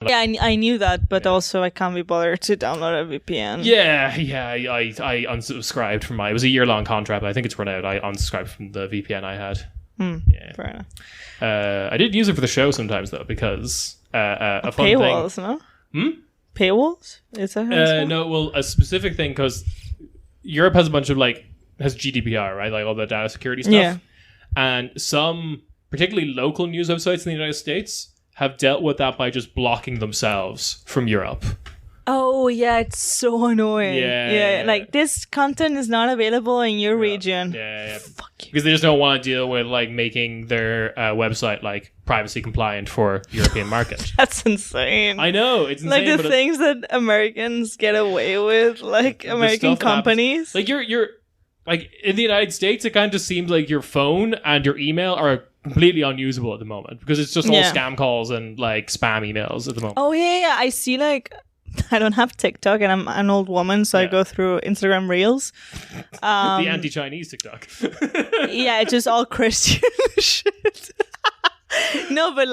Yeah, I knew that, but also I can't be bothered to download a VPN. Yeah, I unsubscribed from it was a year-long contract, but I think it's run out. I unsubscribed from the VPN I had. Yeah. Fair enough. I did use it for the show sometimes, though, because a fun paywalls, thing... no? Paywalls? Is that how it's no, well, a specific thing, because Europe has a bunch of, has GDPR, right? Like all the data security stuff. Yeah. And some, particularly local news websites in the United States, have dealt with that by just blocking themselves from Europe. Oh, yeah, it's so annoying. Yeah. Like, this content is not available in your region. Yeah. Fuck you. Because they just don't want to deal with, making their website, privacy compliant for European market. That's insane. I know, it's insane. Like, the things that Americans get away with, American companies. You're in the United States, it kind of seems like your phone and your email are completely unusable at the moment because it's just all scam calls and spam emails at the moment. Oh yeah. I see I don't have TikTok and I'm an old woman, so I go through Instagram Reels. The anti-Chinese TikTok. Yeah, it's just all Christian shit. No, but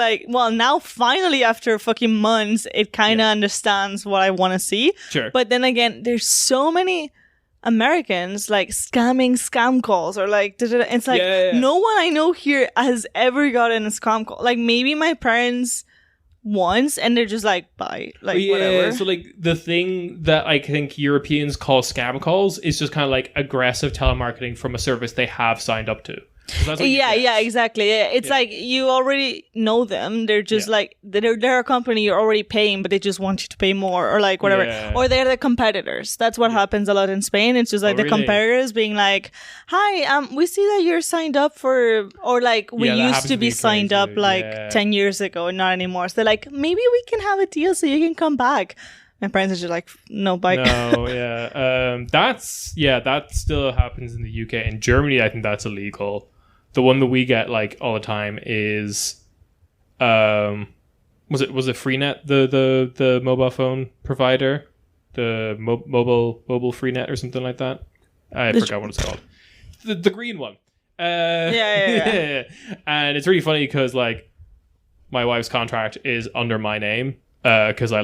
now finally after fucking months, it kind of understands what I want to see. Sure. But then again, there's so many Americans scamming scam calls or it's no one I know here has ever gotten a scam call. Maybe my parents once and they're just bye, whatever. So the thing that I think Europeans call scam calls is just kind of aggressive telemarketing from a service they have signed up to. Yeah, exactly. Yeah. It's you already know them. They're just they're a company you're already paying, but they just want you to pay more or whatever. Yeah. Or they're the competitors. That's what happens a lot in Spain. It's just the really? competitors being hi, we see that you're signed up for, or we used to be signed up 10 years ago and not anymore. So they're maybe we can have a deal so you can come back. My parents are just no, bye. No, yeah. That still happens in the UK. In Germany, I think that's illegal. The one that we get all the time is, was it Freenet, the mobile phone provider, the mobile Freenet or something like that? I forgot what it's called. The green one. Yeah. And it's really funny because my wife's contract is under my name because I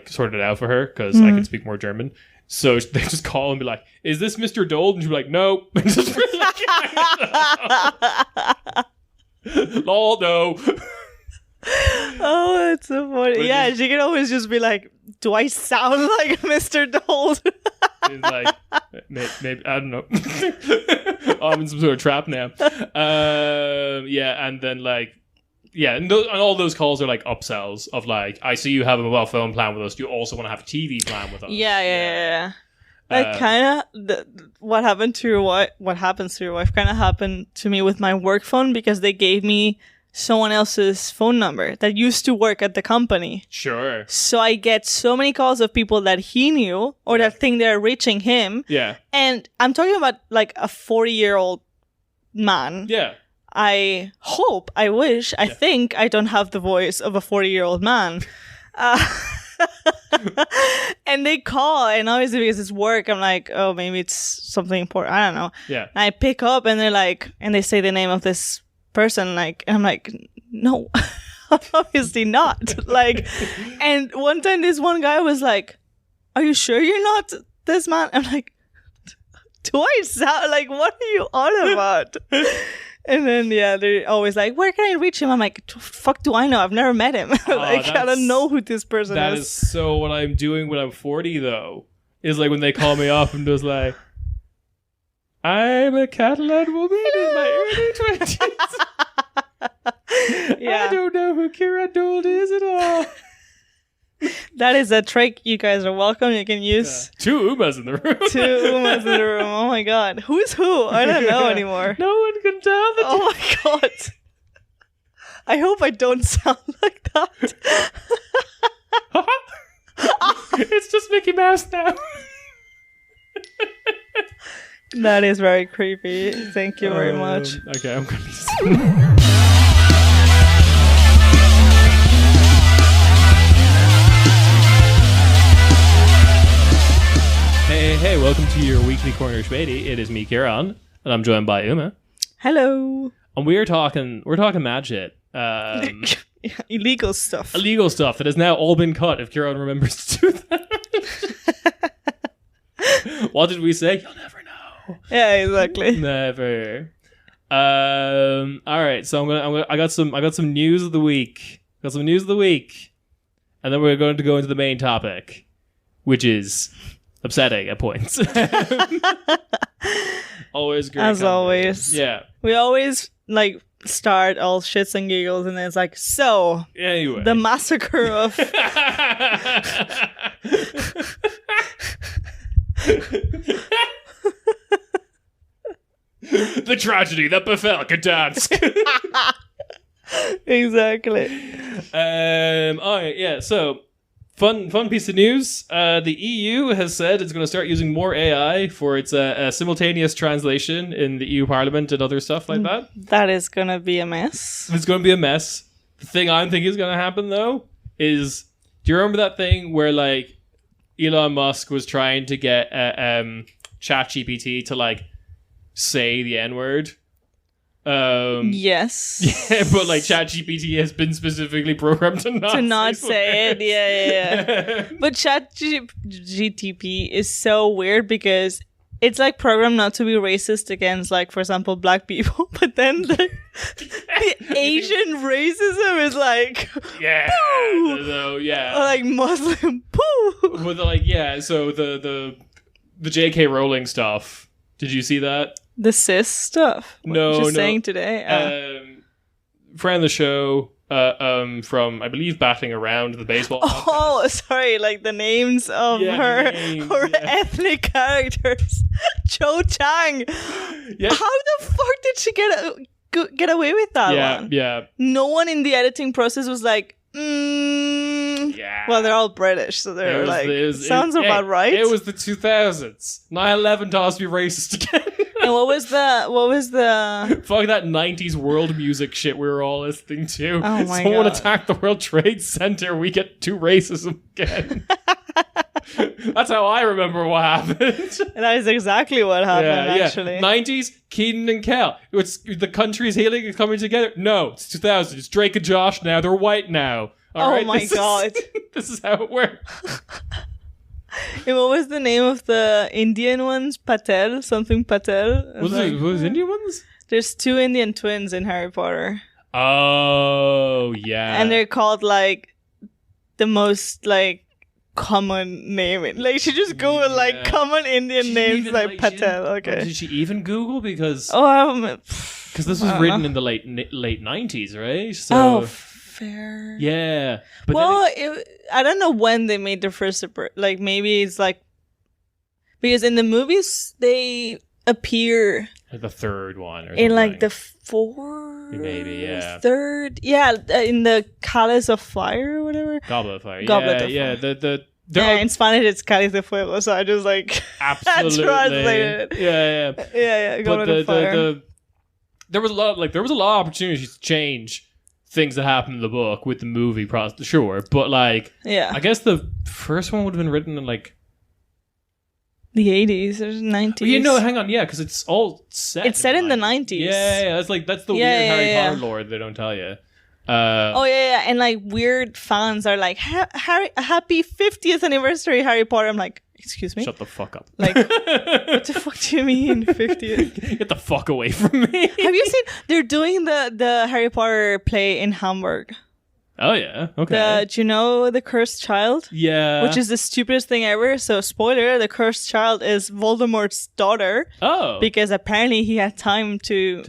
sorted it out for her because I can speak more German. So they just call and be like, "Is this Mr. Dole?" And she'll be like, "No." Lol, no. Oh, that's so funny. But yeah, she can always just be like, "Do I sound like Mr. Dole?" It's maybe I don't know. I'm in some sort of trap now. And then and all those calls are upsells of I see you have a mobile phone plan with us. Do you also want to have a TV plan with us? Yeah. Kind of what happens to your wife kind of happened to me with my work phone because they gave me someone else's phone number that used to work at the company. Sure. So I get so many calls of people that he knew or that think they're reaching him. Yeah. And I'm talking about a 40-year-old man. Yeah. I hope, I wish, I think I don't have the voice of a 40-year-old man. And they call, and obviously because it's work, I'm oh, maybe it's something important. I don't know. Yeah. And I pick up, and they're and they say the name of this person, and I'm no, obviously not. And one time this one guy was are you sure you're not this man? I'm do I sound what are you on about? And then, they're always where can I reach him? I'm fuck do I know? I've never met him. I don't know who this person is. That is so what I'm doing when I'm 40, though. Is when they call me up and just I'm a Catalan woman in my early 20s. I don't know who Ciarán Dole is at all. That is a trick. You guys are welcome. You can use two Umas in the room. Oh my god. Who's who? I don't know anymore. No one can tell. Oh my god. I hope I don't sound like that. It's just Mickey Mouse now. That is very creepy. Thank you very much. Okay, I'm going to... Hey, welcome to your weekly corner, Späti. It is me, Ciarán, and I'm joined by Uma. Hello. And we're talking mad shit. illegal stuff. Illegal stuff that has now all been cut. If Ciarán remembers to do that. What did we say? You'll never know. Yeah, exactly. Never. All right. So I got some news of the week. And then we're going to go into the main topic, which is upsetting at points. Always great. As always. Yeah. We always like start all shits and giggles, and then it's like, so anyway, the massacre of the tragedy that befell Gdansk. Exactly. All right, yeah. So, fun piece of news. The EU has said it's going to start using more AI for its simultaneous translation in the EU Parliament and other stuff like that. That is going to be a mess. It's going to be a mess. The thing I'm thinking is going to happen though is, do you remember that thing where like Elon Musk was trying to get ChatGPT to like say the N-word? Yes. Yeah, but like ChatGPT has been specifically programmed to not say it. Yeah. But ChatGPT is so weird because it's like programmed not to be racist against, like, for example, black people, but then the Asian racism is like, yeah, poo! or like Muslim, poo. With like, yeah, so the J.K. Rowling stuff. Did you see that? The cis stuff. No. Saying today. Friend of the show, from I believe Batting Around the baseball. Oh, sorry, like the names of her ethnic characters. Cho Chang. Yeah. How the fuck did she get away with that one? Yeah. No one in the editing process was like, yeah. Well, they're all British, so they're sounds about right. It was the 2000s. 9/11 taught us to be racist again. And what was the fuck that 90s world music shit we were all listening to? Oh my Someone God. attacked the World Trade Center, we get to racism again. That's how I remember what happened. That is exactly what happened, actually. 90s, Keenan and Kel. It's the country's healing is coming together. No, it's 2000s. It's Drake and Josh now. They're white now. All right? My God. This is how it works. And what was the name of the Indian ones? Patel? Something Patel? Was Indian ones? There's 2 Indian twins in Harry Potter. Oh, yeah. And they're called, like, the most, like, common name. Like, she just Googled, like, common Indian names, even, like Patel. Okay. Did she even Google? Because this was written in the late 90s, right? So, fair. Yeah. But I don't know when they made the first like maybe it's like because in the movies they appear like the third one or in something. like the fourth, maybe third, in the Cáliz of Fire or whatever. Goblet of Fire. Goblet of Fire. In Spanish it's Cáliz de Fuego, so I just like absolutely translated it. Yeah. Goblet of Fire. There was a lot of opportunities to change things that happened in the book with the movie process, sure, but like, I guess the first one would have been written in like the 80s or 90s. Well, hang on, because it's all set. It's set in the 90s. Yeah, that's the weird Harry Potter lore they don't tell you. And like weird fans are like, happy 50th anniversary Harry Potter. I'm like, excuse me? Shut the fuck up. Like, what the fuck do you mean 50th? Get the fuck away from me. Have you seen, they're doing the Harry Potter play in Hamburg. Oh yeah, okay. Do you know The Cursed Child? Yeah. Which is the stupidest thing ever. So spoiler, The Cursed Child is Voldemort's daughter. Oh. Because apparently he had time to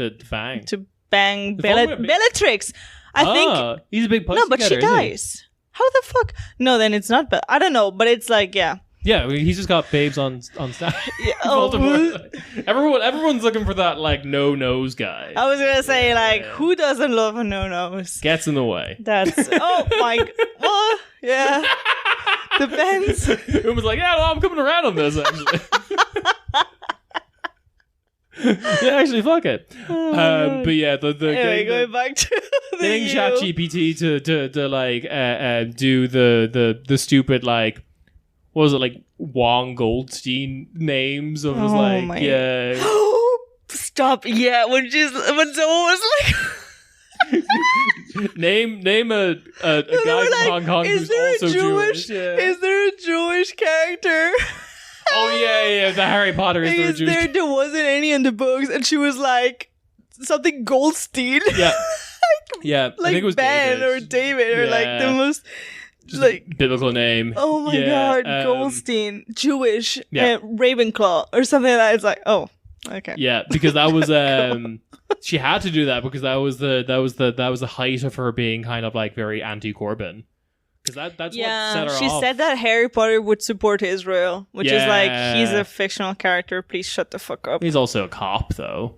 bang Bellatrix. I think he's a big pussy. No, but she dies. How the fuck? No, then it's not. But I don't know. But it's like, yeah, he's just got babes on staff. Yeah, everyone's looking for that like no nose guy. I was gonna say like, who doesn't love a no nose? Gets in the way. That's well, yeah. Depends. Uma's like, I'm coming around on this actually. Actually, fuck it. But yeah, anyway, going back to getting ChatGPT to like do the stupid like, what was it, like Wong Goldstein names of his Stop! Yeah, when someone was like. Name a guy from Hong Kong who's also Jewish. Yeah. Is there a Jewish character? Oh yeah. The Harry Potter is there a Jewish. There wasn't any in the books, and she was like something Goldstein. Yeah. Yeah. Like I think it was Ben David. or David or like the most Just like a biblical name. oh my god, Goldstein, Jewish, Ravenclaw or something like that. It's like, oh, okay. Yeah, because that was she had to do that because that was the height of her being kind of like very anti-Corbyn. Because that's what set her off. She said that Harry Potter would support Israel, which is like, he's a fictional character. Please shut the fuck up. He's also a cop, though.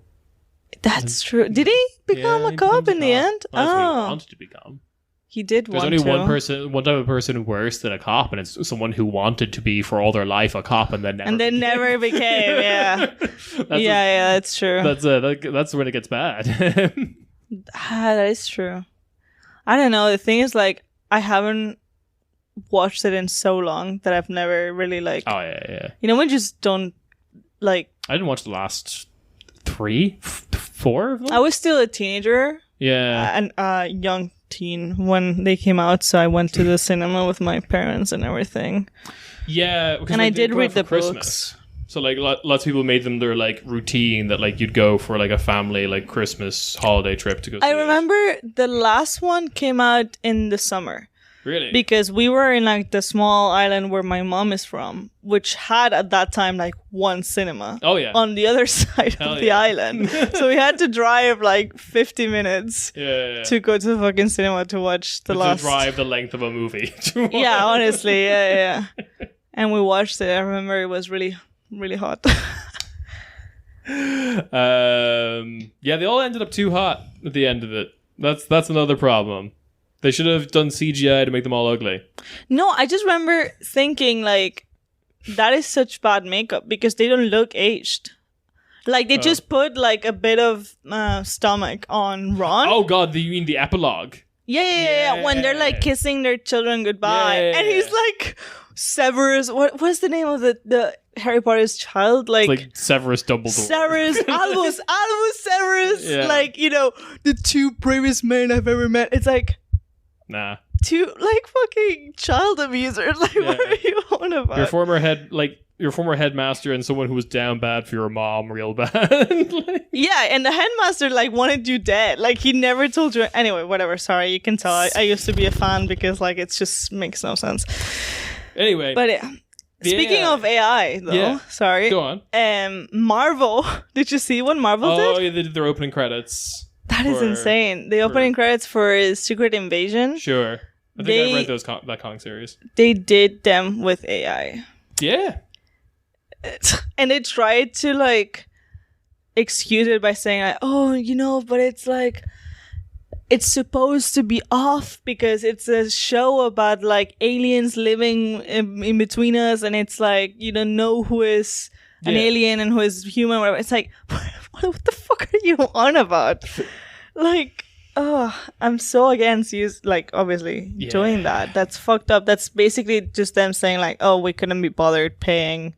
That's true. Did he become a cop in the end? Well, that's what he wanted to become. He did There's want only to. one type of person worse than a cop, and it's someone who wanted to be for all their life a cop and then never became. Yeah. That's true. That's when it gets bad. That is true. I don't know. The thing is, like, I haven't watched it in so long that I've never really like. Oh yeah. You know, we just don't like. I didn't watch the last 4 of them. I was still a teenager. Yeah. And young teen when they came out, so I went to the cinema with my parents and everything. Yeah, and I did read the books. So like lots of people made them their like routine that like you'd go for like a family like Christmas holiday trip to go see I remember the last one came out in the summer. Really? Because we were in like the small island where my mom is from, which had at that time like one cinema. Oh yeah. On the other side of the island. So we had to drive like 50 minutes to go to the fucking cinema to watch the last. To drive the length of a movie. Yeah, honestly, yeah. And we watched it. I remember it was really, really hot. Yeah, they all ended up too hot at the end of it. That's another problem. They should have done CGI to make them all ugly. No, I just remember thinking, like, that is such bad makeup because they don't look aged. Like, they just put, like, a bit of stomach on Ron. Oh, God, you mean the epilogue? Yeah. When they're, like, kissing their children goodbye. And he's, like, Severus. What's the name of the Harry Potter's child? It's like Severus Dumbledore. Albus Severus. Yeah. Like, you know, the 2 bravest men I've ever met. It's like... Nah. 2 like fucking child abusers. Like, what are you on about? Your former headmaster and someone who was down bad for your mom, real bad. Yeah, and the headmaster like wanted you dead. Like he never told you. Anyway, whatever. Sorry, you can tell. I used to be a fan because like it just makes no sense. Anyway, but speaking of AI, though, sorry. Go on. Marvel. Did you see what Marvel did? Oh, yeah, they did their opening credits. That is insane. The opening credits for Secret Invasion. Sure. I think I read that comic series. They did them with AI. Yeah. And they tried to like excuse it by saying like, oh, you know, but it's like it's supposed to be off because it's a show about like aliens living in between us, and it's like you don't know who is an alien and who is human. Whatever. It's like, what the fuck are you on about? Like, oh, I'm so against you. Like, obviously doing that. That's fucked up. That's basically just them saying like, oh, we couldn't be bothered paying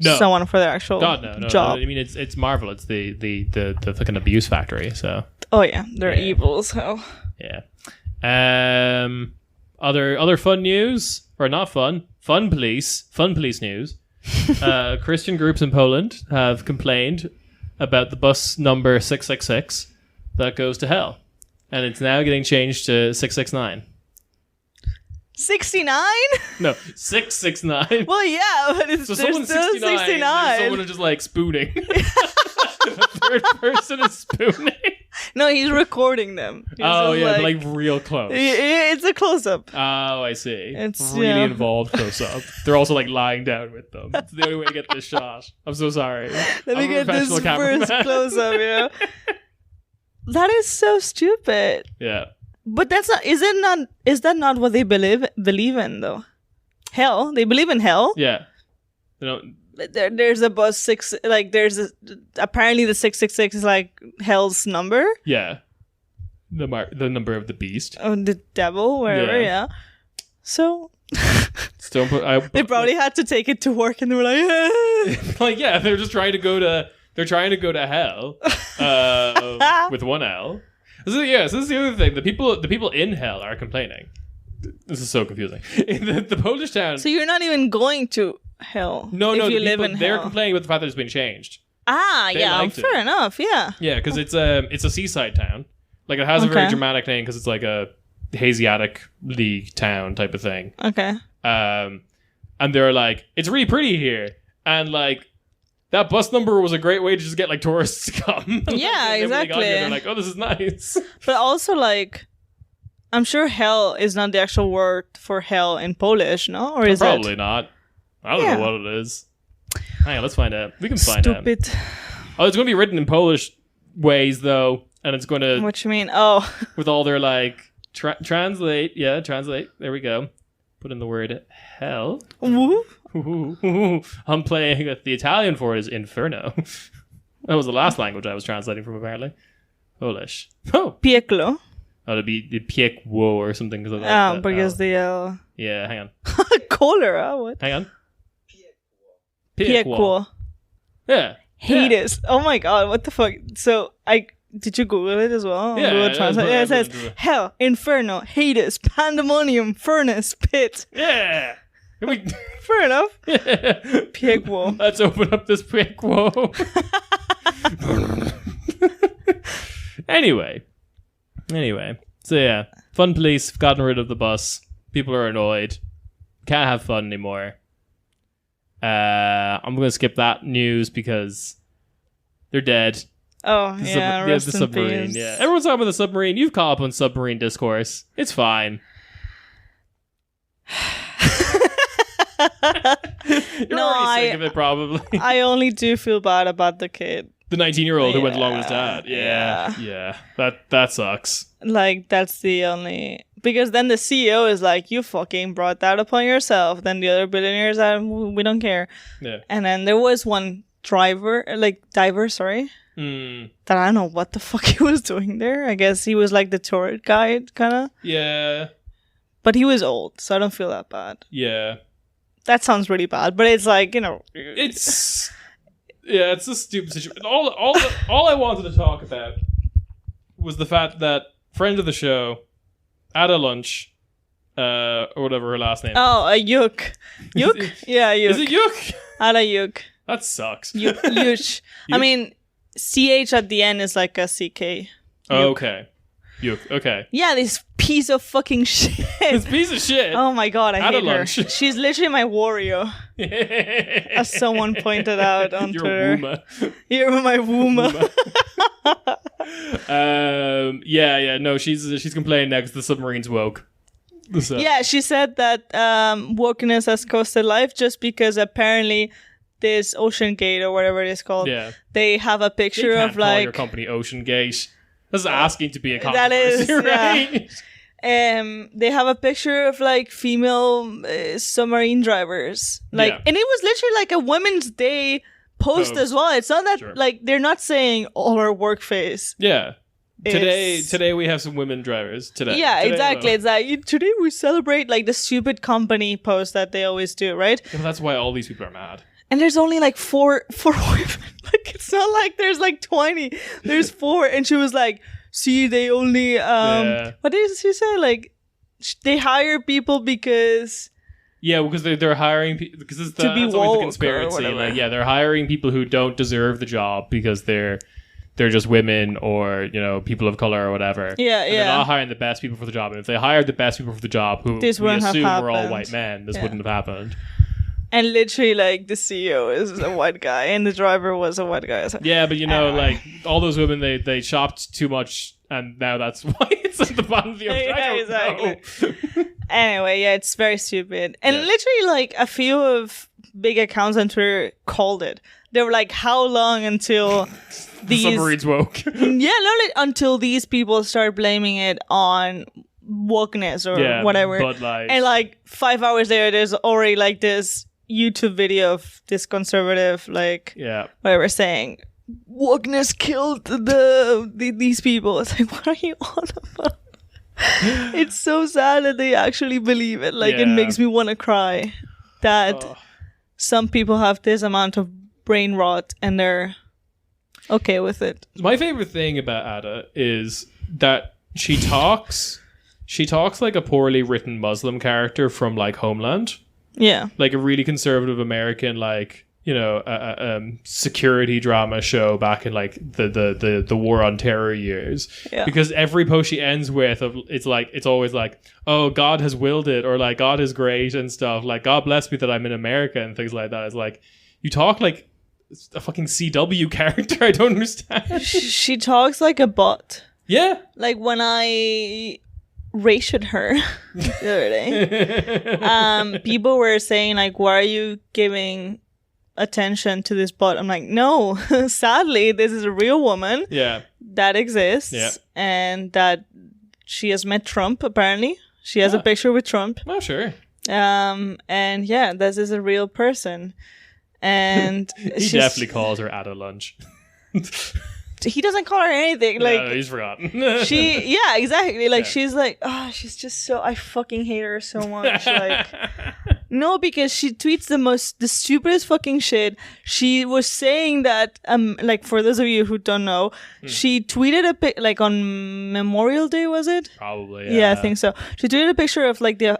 someone for their actual job. No. I mean, it's Marvel. It's the fucking abuse factory. So. Oh yeah, they're evil. So. Yeah. Other fun news or not fun? Fun police news. Christian groups in Poland have complained about the bus number 666 that goes to hell, and it's now getting changed to 669. 69? No, 669. Well, yeah, but it's so still 69. Someone is just like spooning. The third person is spooning. No, he's recording them. He's like real close. It's a close-up. Oh, I see. It's really involved close-up. They're also like lying down with them. It's the only way to get this shot. I'm so sorry. Let me get this first close-up, yeah. That is so stupid. Yeah. But that's not. Is that not what they believe in though? Hell, they believe in hell. Yeah. They don't. There's a bus six. Like apparently the 666 is like hell's number. Yeah. The number of the beast. Oh, the devil, wherever. Yeah. So. They probably had to take it to work, and they were like, like they're just trying to go to. They're trying to go to hell with one L. So this is the other thing. The people in hell are complaining. This is so confusing. In the Polish town. So you're not even going to hell. No, if you the live people, in they're hell. complaining about the fact that it's been changed. Ah, They yeah, liked it. fair enough. Yeah. Yeah, because it's a seaside town. Like it has a very Okay. dramatic name because it's like a Asiatic league town type of thing. Okay. And they're like, it's really pretty here, and like that bus number was a great way to just get like tourists to come. Like, Yeah, and then when they got exactly. here, they're like, oh, this is nice. But also, like, I'm sure hell is not the actual word for hell in Polish, no? Or is Probably it? not. I don't Yeah. know what it is. Hang on, let's find out. We can find out. Stupid. Oh, it's going to be written in Polish ways though, and it's going to What you mean? Oh. with all their like translate. Yeah, translate. There we go. Put in the word hell. Woo. I'm playing with the Italian for it is inferno. That was the last language I was translating from apparently. Polish. Oh, Pieklo. it'd be the piekwo or something because Because the yeah. Hang on. cholera. What? Hang on. Piekło. Yeah. Hades. Oh my god, what the fuck? So did you Google it as well? Yeah, Google yeah, Translate. yeah, Yeah, it says yeah. hell, inferno, Hades, pandemonium, furnace, pit. Yeah. Can we? Fair enough. Yeah. Piekło. Let's open up this piekwo. Anyway. So yeah, fun police have gotten rid of the bus. People are annoyed. Can't have fun anymore. I'm gonna skip that news because they're dead. Oh, The yeah, the rest in submarine. peace. Yeah, everyone's talking about the submarine. You've caught up on submarine discourse. It's fine. You're No, already sick of it, probably. I only do feel bad about the kid. The 19-year-old who went along with his Yeah, dad. Yeah. That sucks. Like, that's the only... Because then the CEO is like, you fucking brought that upon yourself. Then the other billionaires are, we don't care. Yeah. And then there was one diver, sorry. That I don't know what the fuck he was doing there. I guess he was like the tour guide, kind of. Yeah. But he was old, so I don't feel that bad. Yeah. That sounds really bad, but it's like, It's a stupid situation. All I wanted to talk about was the fact that friend of the show, Ada Lunch, or whatever her last name. Oh, a Yuk. Yuk? Yeah, Yuk. Is it Yuk? Ada Yuk. That sucks. Yush. I mean, CH at the end is like a CK. Okay. Yuk. Okay. Yeah, this piece of fucking shit. This piece of shit. Oh my god, I Ada hate her. Lunch. She's literally my Wario, as someone pointed out on You're Twitter. Wooma. You're my Wooma. Yeah. No, she's complaining now because the submarine's woke. So. Yeah, she said that wokeness has costed life just because apparently this Ocean Gate or whatever it is called, they have a You picture can't of call like your company Ocean Gate. That's asking to be a that controversy, is, right? they have a picture of like female submarine drivers, like, and it was literally like a Women's Day post as well. It's not that like they're not saying all our work face. Yeah. Today we have some women drivers. Today. Exactly. It's like today we celebrate like the stupid company post that they always do, right? Yeah, but that's why all these people are mad. And there's only like four women. Like, it's not like there's like 20. There's 4. And she was like, see, they only, what did she say? Like, they hire people because... Yeah, because they're hiring people, because it's to be that's always the woke or conspiracy. whatever. Like, yeah, they're hiring people who don't deserve the job because they're just women or, people of color or whatever. Yeah, and they're not hiring the best people for the job. And if they hired the best people for the job, who This we wouldn't have assume were all happened. white men, this wouldn't have happened. And literally, like, the CEO is a white guy and the driver was a white guy. So, Yeah, but like, all those women, they shopped too much, and now that's why it's at the bottom of the ocean. I don't know. Anyway, yeah, it's very stupid. And literally, like, a few of big accounts on Twitter called it. They were like, how long until these... Submarine's woke. Until these people start blaming it on wokeness or whatever. Bud Light. And like 5 hours later, there's already like this YouTube video of this conservative, like, whatever, saying wokeness killed these people. It's like, what are you on about? It's so sad that they actually believe it. Like, it makes me want to cry that some people have this amount of brain rot and they're okay with it. My favorite thing about Ada is that she talks like a poorly written Muslim character from like Homeland. Yeah. Like a really conservative American, like, you know, security drama show back in like the War on Terror years. Yeah. Because every post she ends with, it's always like, oh, God has willed it, or like God is great and stuff. Like, God bless me that I'm in America and things like that. It's like, you talk like a fucking CW character. I don't understand. She talks like a bot. Yeah. Like when I rated her the other day, people were saying like, why are you giving attention to this bot? I'm like, no, sadly, this is a real woman. Yeah. That exists. Yeah. And that she has met Trump, apparently. She has a picture with Trump. Oh, sure. And yeah, this is a real person. And he definitely calls her at a lunch. He doesn't call her anything. Like, no, he's forgotten. yeah, exactly. Like, she's like, oh, she's just so, I fucking hate her so much. Like, no, because she tweets the stupidest fucking shit. She was saying that, like, for those of you who don't know, she tweeted a pic, like, on Memorial Day, was it? Probably, Yeah, I think so. She tweeted a picture of, like, the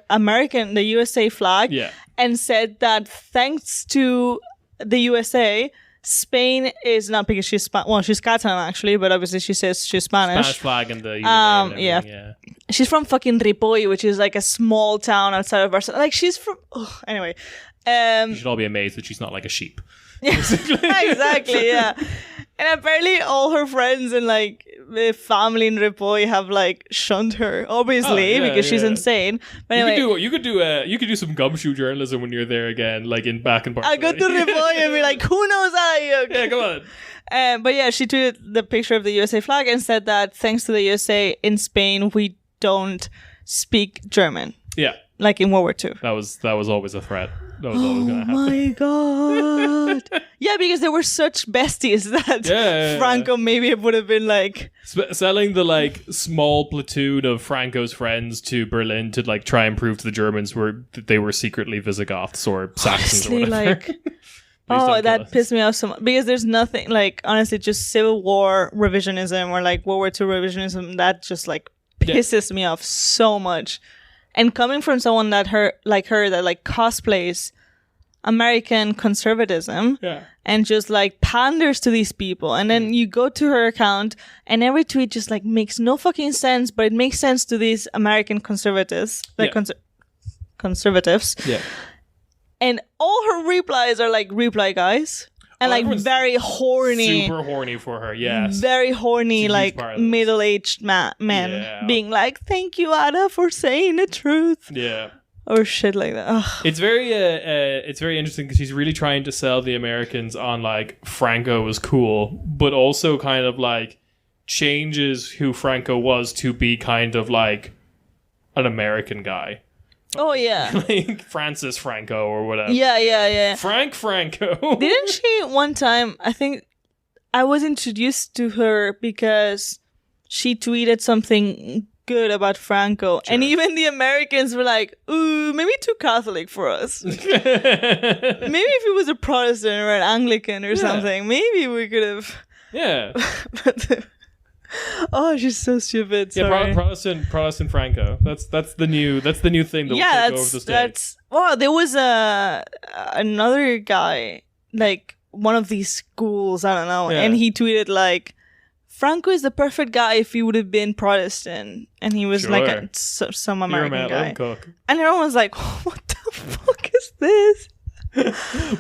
USA flag. Yeah. And said that thanks to the USA, Spain is not, because she's she's Catalan actually, but obviously she says she's Spanish. Spanish flag and the yeah. She's from fucking Ripoll, which is like a small town outside of Barcelona. Like she's from anyway. You should all be amazed that she's not like a sheep. Exactly, yeah. And apparently all her friends and like the family in Ripoll have like shunned her, obviously, because she's insane. But anyway, you could do some gumshoe journalism when you're there again, like back in Barcelona. I go to Ripoll and be like, who knows I? Yeah, come on. But yeah, she tweeted the picture of the USA flag and said that thanks to the USA, in Spain we don't speak German. Yeah. Like in World War II. That was always a threat. That was always going to happen. Oh my god. Yeah, because they were such besties that Franco maybe would have been like selling the like small platoon of Franco's friends to Berlin to like try and prove to the Germans that they were secretly Visigoths or Saxons or whatever. Like, oh, that pissed me off so much because there's nothing like, honestly, just Civil War revisionism or like World War II revisionism that just like pisses me off so much. And coming from someone that cosplays American conservatism and just like panders to these people. And then you go to her account and every tweet just like makes no fucking sense, but it makes sense to these American conservatives, like conservatives. Yeah. And all her replies are like reply guys. And like very horny. Super horny for her, yes. Very horny, like middle-aged men being like, thank you, Ada, for saying the truth. Yeah. Or shit like that. Ugh. It's very interesting because she's really trying to sell the Americans on like Franco was cool, but also kind of like changes who Franco was to be kind of like an American guy. Oh, yeah. Like Francis Franco or whatever. Yeah. Franco. Didn't she one time, I think I was introduced to her because she tweeted something good about Franco. Sure. And even the Americans were like, ooh, maybe too Catholic for us. Maybe if he was a Protestant or an Anglican or something, maybe we could have. Yeah. Oh, she's so stupid. Sorry. Yeah, Protestant Franco. That's the new thing that will take over the States. Well, there was another guy, like one of these schools, I don't know, and he tweeted like, Franco is the perfect guy if he would have been Protestant, and he was like some American guy, and everyone was like, what the fuck is this?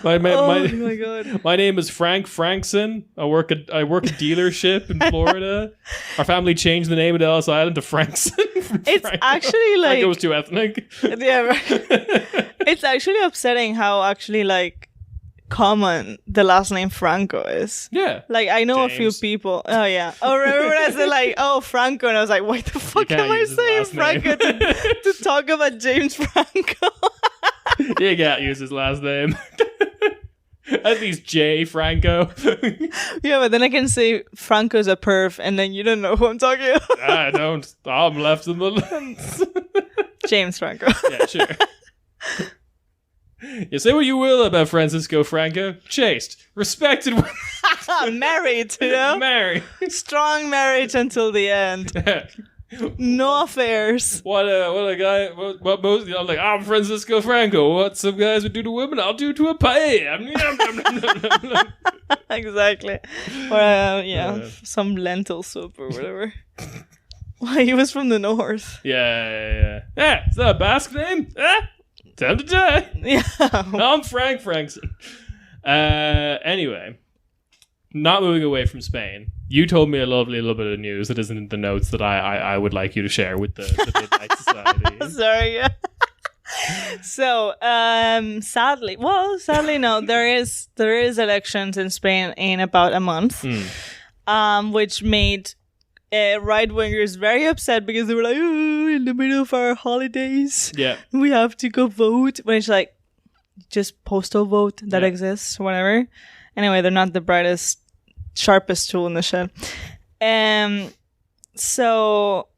my God. My name is Frank Frankson. I work a dealership in Florida. Our family changed the name of Ellis Island to Frankson. It's Franco. actually like Franco's too ethnic. Yeah, right. It's actually upsetting how actually like common the last name Franco is. Yeah. Like I know James. a few people. Oh yeah. Oh, remember when I said like, oh, Franco, and I was like, why the fuck am I saying Franco to talk about James Franco? You can't use his last name. At least J. Franco. Yeah, but then I can say Franco's a perv, and then you don't know who I'm talking about. I don't. I'm left in the James Franco. Yeah, sure. You say what you will about Francisco Franco. Chaste, respected. Married, you know? Married. Strong marriage until the end. No affairs. What a guy. What most? I'm like, I'm Francisco Franco. What some guys would do to women, I'll do to a paella. Exactly. Or some lentil soup or whatever. Why, he was from the north. Yeah. Is that a Basque name? Time to die. Yeah. I'm Frank Frankson. Anyway, not moving away from Spain. You told me a lovely little bit of news that isn't in the notes that I would like you to share with the Midnight Society. Sorry. Yeah. So, sadly no, there is elections in Spain in about a month, which made right-wingers very upset because they were like, oh, in the middle of our holidays, we have to go vote. When it's like, just postal vote that exists, whatever. Anyway, they're not the brightest, sharpest tool in the shed. So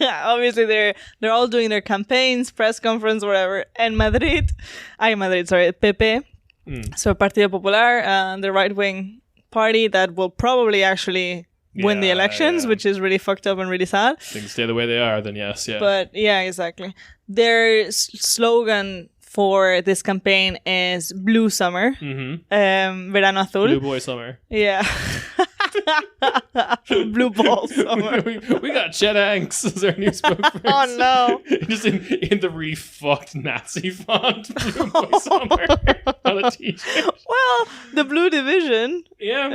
obviously they're all doing their campaigns, press conference, whatever. And PP, so Partido Popular, the right-wing party that will probably actually win the elections, which is really fucked up and really sad. Things stay the way they are, then yes, yeah. But yeah, exactly. Their slogan for this campaign is Blue Summer, Verano Azul. Blue Boy Summer. Yeah. Blue Ball Summer. we got Chet Hanks as our new spokesperson. Oh no. Just in the really fucked Nazi font, Blue Boy Summer on a t-shirt. Well, the Blue Division. Yeah,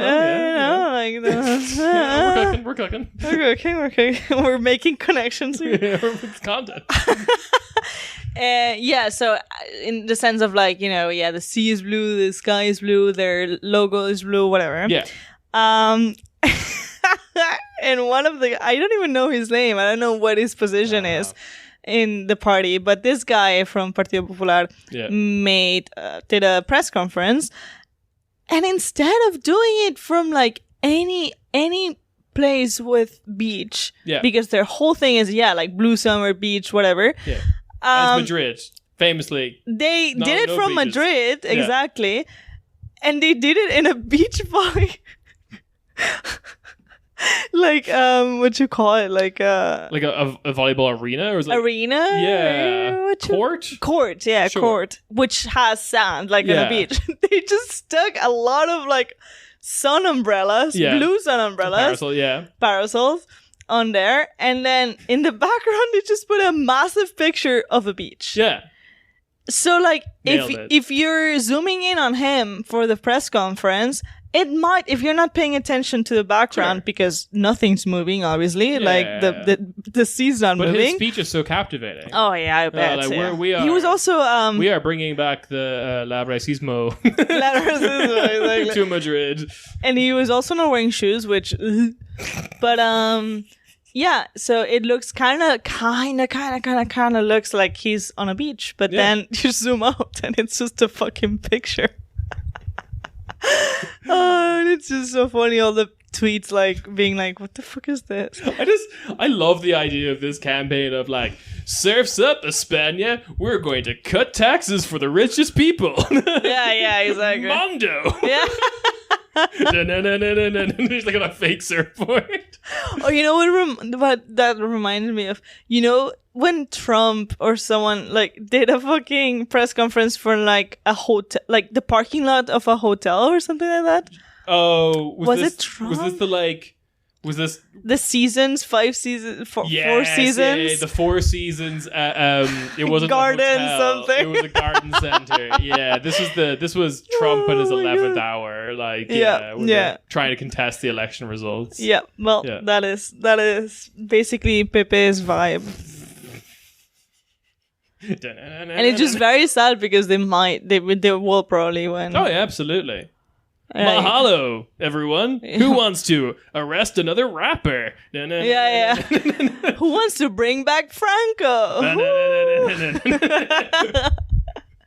we're cooking. We're cooking. We're making connections here. It's content. So in the sense of like, the sea is blue, the sky is blue, their logo is blue, whatever. Yeah. And one of I don't even know his name. I don't know what his position is in the party, but this guy from Partido Popular did a press conference, and instead of doing it from like any place with beach, because their whole thing is like blue summer, beach, whatever. Yeah. And it's Madrid, famously. They did it from beaches. Madrid, exactly. And they did it in a beach volley. Like, what you call it? Like a volleyball arena? Or is it like, arena? Yeah. Court? Court, yeah, sure. Court. Which has sand, like on a beach. They just stuck a lot of like sun umbrellas, blue sun umbrellas. Parasols on there, and then in the background they just put a massive picture of a beach. Yeah. So like if you're zooming in on him for the press conference, it might, if you're not paying attention to the background, because nothing's moving, obviously, like the sea's not moving. But his speech is so captivating. Oh yeah, I bet. He was also we are bringing back the La Racismo exactly. to Madrid, and he was also not wearing shoes, which but yeah, so it looks kind of looks like he's on a beach, but then you zoom out and it's just a fucking picture. Oh, and it's just so funny, all the tweets like being like, what the fuck is this? I love the idea of this campaign of like, surfs up, España, we're going to cut taxes for the richest people. Yeah, exactly. Mondo. Yeah. There's like a fake surfboard. Oh, you know what that reminded me of? You know when Trump or someone like did a fucking press conference for like a hotel, like the parking lot of a hotel or something like that? Oh, was it Trump? Was this the seasons? 4 seasons? Yeah, the 4 seasons. It wasn't garden a hotel. Something. It was a garden center. Yeah, this was Trump and his 11th hour. Like, trying to contest the election results. Yeah, well, that is basically Pepe's vibe. And it's just very sad because they will probably win. Oh yeah, absolutely. Mahalo, everyone. Who wants to arrest another rapper? Who wants to bring back Franco?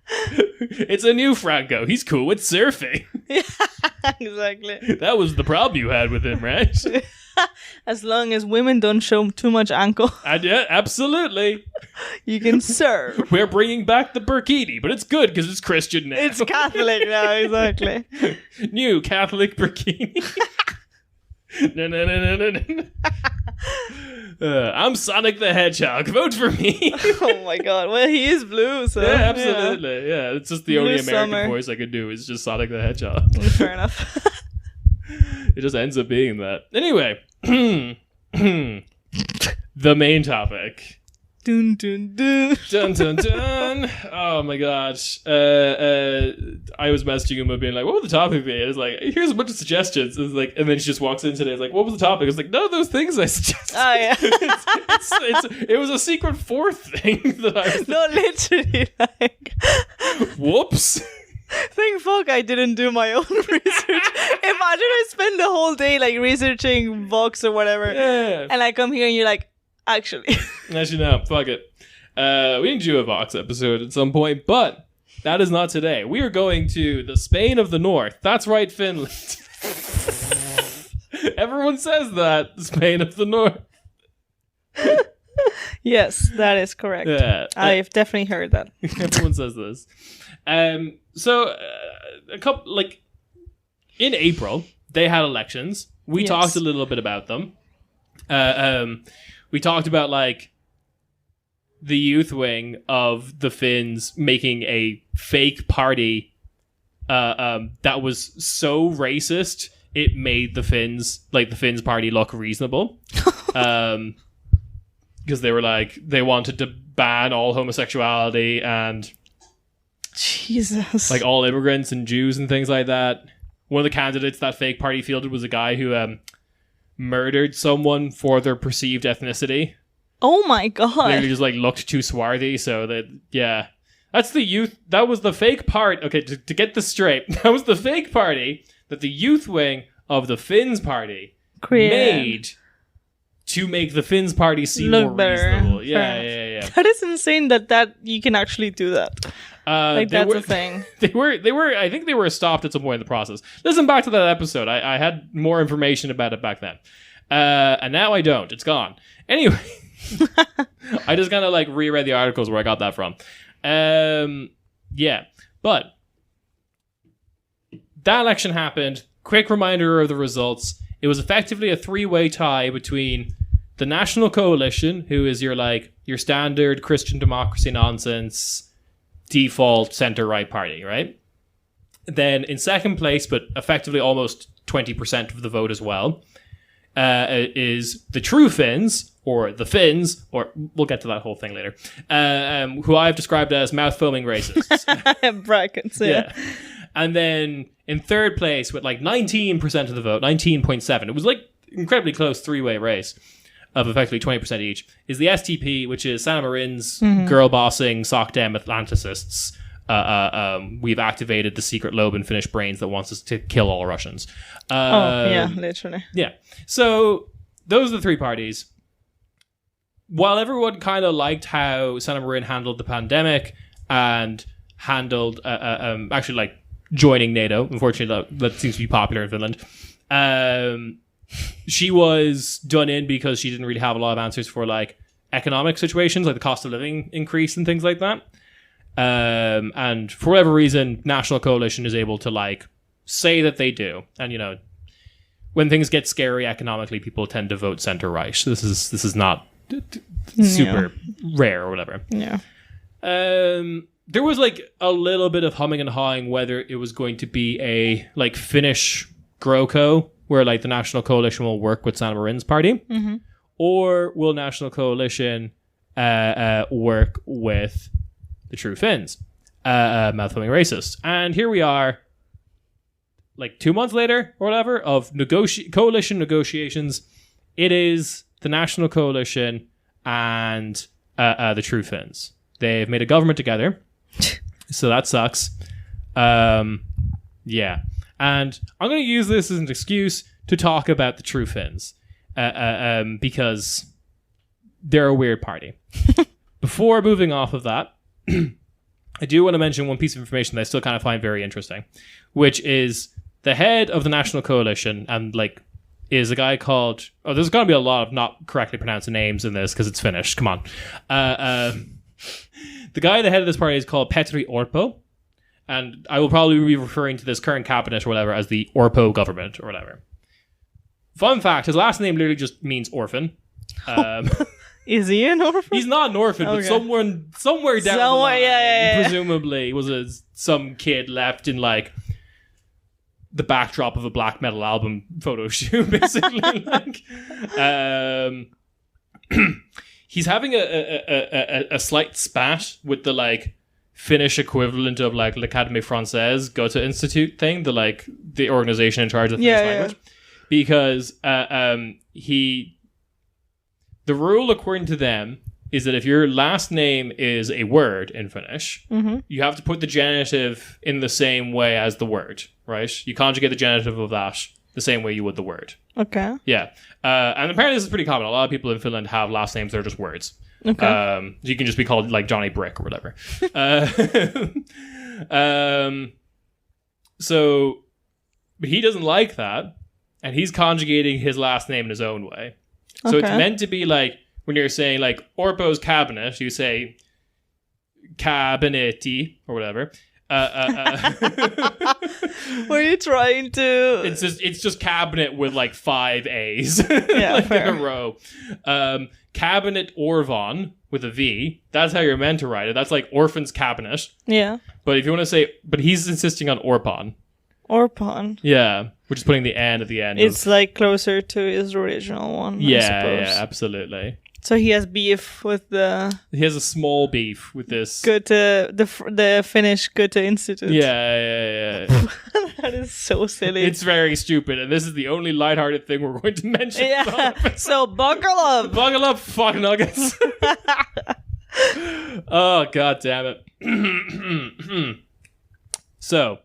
It's a new Franco. He's cool with surfing. Yeah, exactly. That was the problem you had with him, right? As long as women don't show too much ankle. Yeah, absolutely. You can serve. We're bringing back the burkini, but it's good because it's Christian now. It's Catholic now, exactly. New Catholic burkini. No. I'm Sonic the Hedgehog. Vote for me. Oh my god. Well, he is blue, so. Yeah, absolutely. Yeah, it's just the only Blue American summer. voice I could do is just Sonic the Hedgehog. Fair enough. It just ends up being that. Anyway, the main topic. Dun dun dun. Dun dun dun. Oh my gosh. I was messaging him and being like, what would the topic be? And it's like, here's a bunch of suggestions. It's like, and then she just walks in today. It's like, what was the topic? It's like, none of those things I suggested. Oh, yeah. It was a secret fourth thing that I was No, literally, like. Whoops. Thank fuck I didn't do my own research. Imagine I spend the whole day, like, researching books or whatever. Yeah. And I come here and you're like, actually. As you know, fuck it. We need to do a Vox episode at some point, but that is not today. We are going to the Spain of the North. That's right, Finland. Everyone says that, the Spain of the North. Yes, that is correct. Yeah. I've definitely heard that. Everyone says this. So a couple, like, in April, they had elections. We Yes. talked a little bit about them. We talked about, like, the youth wing of the Finns making a fake party that was so racist it made the Finns party look reasonable. Because they were like, they wanted to ban all homosexuality and Jesus. like all immigrants and Jews and things like that. One of the candidates that fake party fielded was a guy who murdered someone for their perceived ethnicity. Oh my god. They just like looked too swarthy, so that yeah. That's the youth. That was the fake part. Okay, to get this straight, that was the fake party that the youth wing of the Finns party made to make the Finns party seem Look more better. reasonable. Yeah, Fair yeah, yeah. That is insane that you can actually do that. Like, They that's were- a thing. They were. I think they were stopped at some point in the process. Listen back to that episode. I had more information about it back then, and now I don't. It's gone. Anyway, I just kind of like reread the articles where I got that from. Yeah, but that election happened. Quick reminder of the results. It was effectively a three-way tie between the National Coalition, who is your standard Christian democracy nonsense default center-right party, right? Then in second place, but effectively almost 20% of the vote as well, is the True Finns, or the Finns, or we'll get to that whole thing later, who I've described as mouth-foaming racists. Brackets, yeah. And then in third place, with like 19% of the vote, 19.7, it was like incredibly close three-way race of effectively 20% each, is the STP, which is Sanna Marin's girl-bossing, sock-dem Atlanticists. We've activated the secret lobe in Finnish brains that wants us to kill all Russians. Yeah, literally. Yeah. So those are the three parties. While everyone kind of liked how Sanna Marin handled the pandemic and handled actually like joining NATO, unfortunately that seems to be popular in Finland. She was done in because she didn't really have a lot of answers for like economic situations, like the cost of living increase and things like that. And for whatever reason, National Coalition is able to like say that they do. And you know, when things get scary economically, people tend to vote center right. This is not super rare or whatever. Yeah. There was like a little bit of humming and hawing whether it was going to be a like Finnish GroKo, where like the National Coalition will work with Sanna Marin's party, or will National Coalition work with the True Finns, mouth-foaming racists. And here we are, like 2 months later or whatever, of coalition negotiations. It is the National Coalition and the True Finns. They've made a government together, so that sucks. Yeah. And I'm going to use this as an excuse to talk about the True Finns, because they're a weird party. Before moving off of that, I do want to mention one piece of information that I still kind of find very interesting, which is the head of the National Coalition and like is a guy called... Oh, there's going to be a lot of not correctly pronounced names in this because it's Finnish. Come on. The guy at the head of this party is called Petri Orpo. And I will probably be referring to this current cabinet or whatever as the Orpo government or whatever. Fun fact, his last name literally just means orphan. Is he an orphan? He's not an orphan, but somewhere down the line, presumably, was some kid left in like the backdrop of a black metal album photo shoot, basically. He's having a slight spat with the like Finnish equivalent of like l'Académie Française Goethe Institute thing, the organization in charge of Finnish language, because the rule according to them is that if your last name is a word in Finnish, you have to put the genitive in the same way as the word, right? You conjugate the genitive of that the same way you would the word. Okay. Yeah. And apparently this is pretty common. A lot of people in Finland have last names that are just words. Okay. You can just be called like Johnny Brick or whatever. But he doesn't like that, and he's conjugating his last name in his own way. So it's meant to be like when you're saying like Orpo's cabinet, you say cabineti or whatever. Were you trying to? It's just cabinet with like 5 A's like in a row. Cabinet Orvan with a V. That's how you're meant to write it. That's like orphan's cabinet. Yeah. But if you want to say, but he's insisting on Orpon. Orpon. Yeah, which is putting the N at the end. It's like closer to his original one. I suppose. Yeah, absolutely. So he has beef with the... He has a small beef with this... Goethe, the Finnish Goethe Institute. Yeah. That is so silly. It's very stupid, and this is the only lighthearted thing we're going to mention. Yeah, so buckle up. Buckle up, fuck nuggets. Oh, god damn it. So,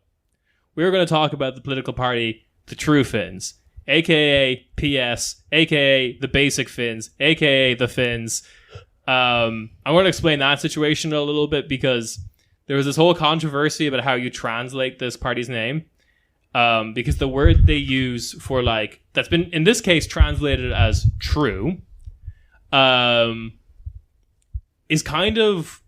we're going to talk about the political party, the True Finns. AKA PS, AKA the basic Finns, AKA the Finns. I want to explain that situation a little bit because there was this whole controversy about how you translate this party's name. Because the word they use for like, that's been in this case translated as true, is kind of,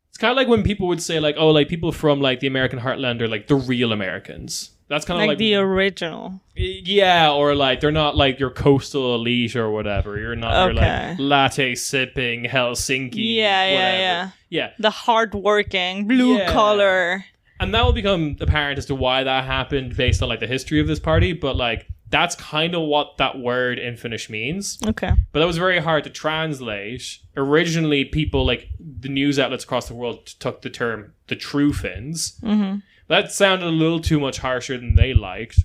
it's kind of like when people would say like, oh, like people from like the American heartland are like the real Americans. That's kind of like the original. Yeah, or like they're not like your coastal elite or whatever. You're not your like latte sipping Helsinki. Yeah. The hardworking blue collar. And that will become apparent as to why that happened based on like the history of this party. But like that's kind of what that word in Finnish means. Okay. But that was very hard to translate. Originally, people like the news outlets across the world took the term the True Finns. Mm-hmm. That sounded a little too much harsher than they liked.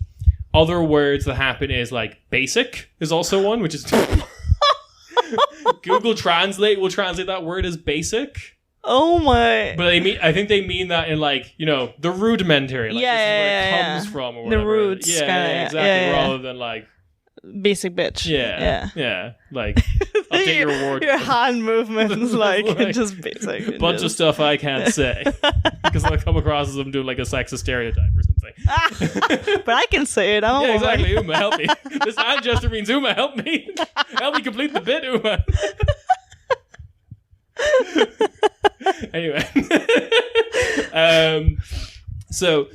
Other words that happen is like basic is also one, which is Google Translate will translate that word as basic. Oh my! But I think they mean that in like the rudimentary, like this is where it comes from, or whatever. The roots, exactly. Rather than like basic bitch. Yeah. Like update your ward. Your hand movements, like just basic. Bunch of stuff I can't say because I'll come across as I'm doing like a sexist stereotype or something. But I can say it. Yeah, exactly. Uma, help me. This hand gesture means Uma, help me. Help me complete the bit, Uma. Anyway. So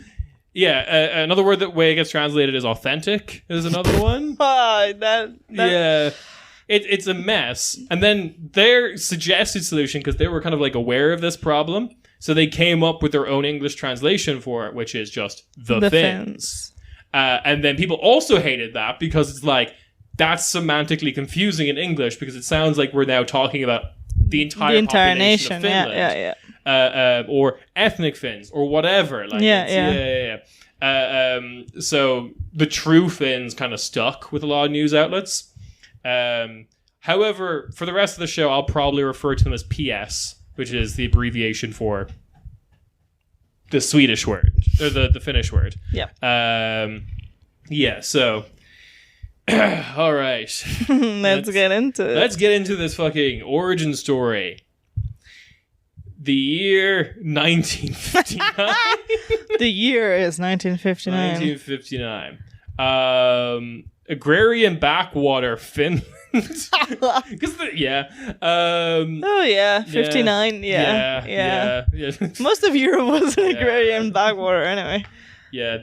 another word that way it gets translated is authentic is another one. Yeah. It's a mess. And then their suggested solution, because they were kind of like aware of this problem, so they came up with their own English translation for it, which is just the Finns. And then people also hated that because it's like, that's semantically confusing in English because it sounds like we're now talking about the entire nation of Finland. Or ethnic Finns or whatever. Like so the True Finns kind of stuck with a lot of news outlets. However, for the rest of the show, I'll probably refer to them as PS, which is the abbreviation for the Swedish word or the Finnish word. So all right. Let's get into it. Let's get into this fucking origin story. The year 1959. The year is 1959. 1959. agrarian backwater Finland. Because Oh yeah, 59. Yeah. Most of Europe was an agrarian backwater anyway. Yeah,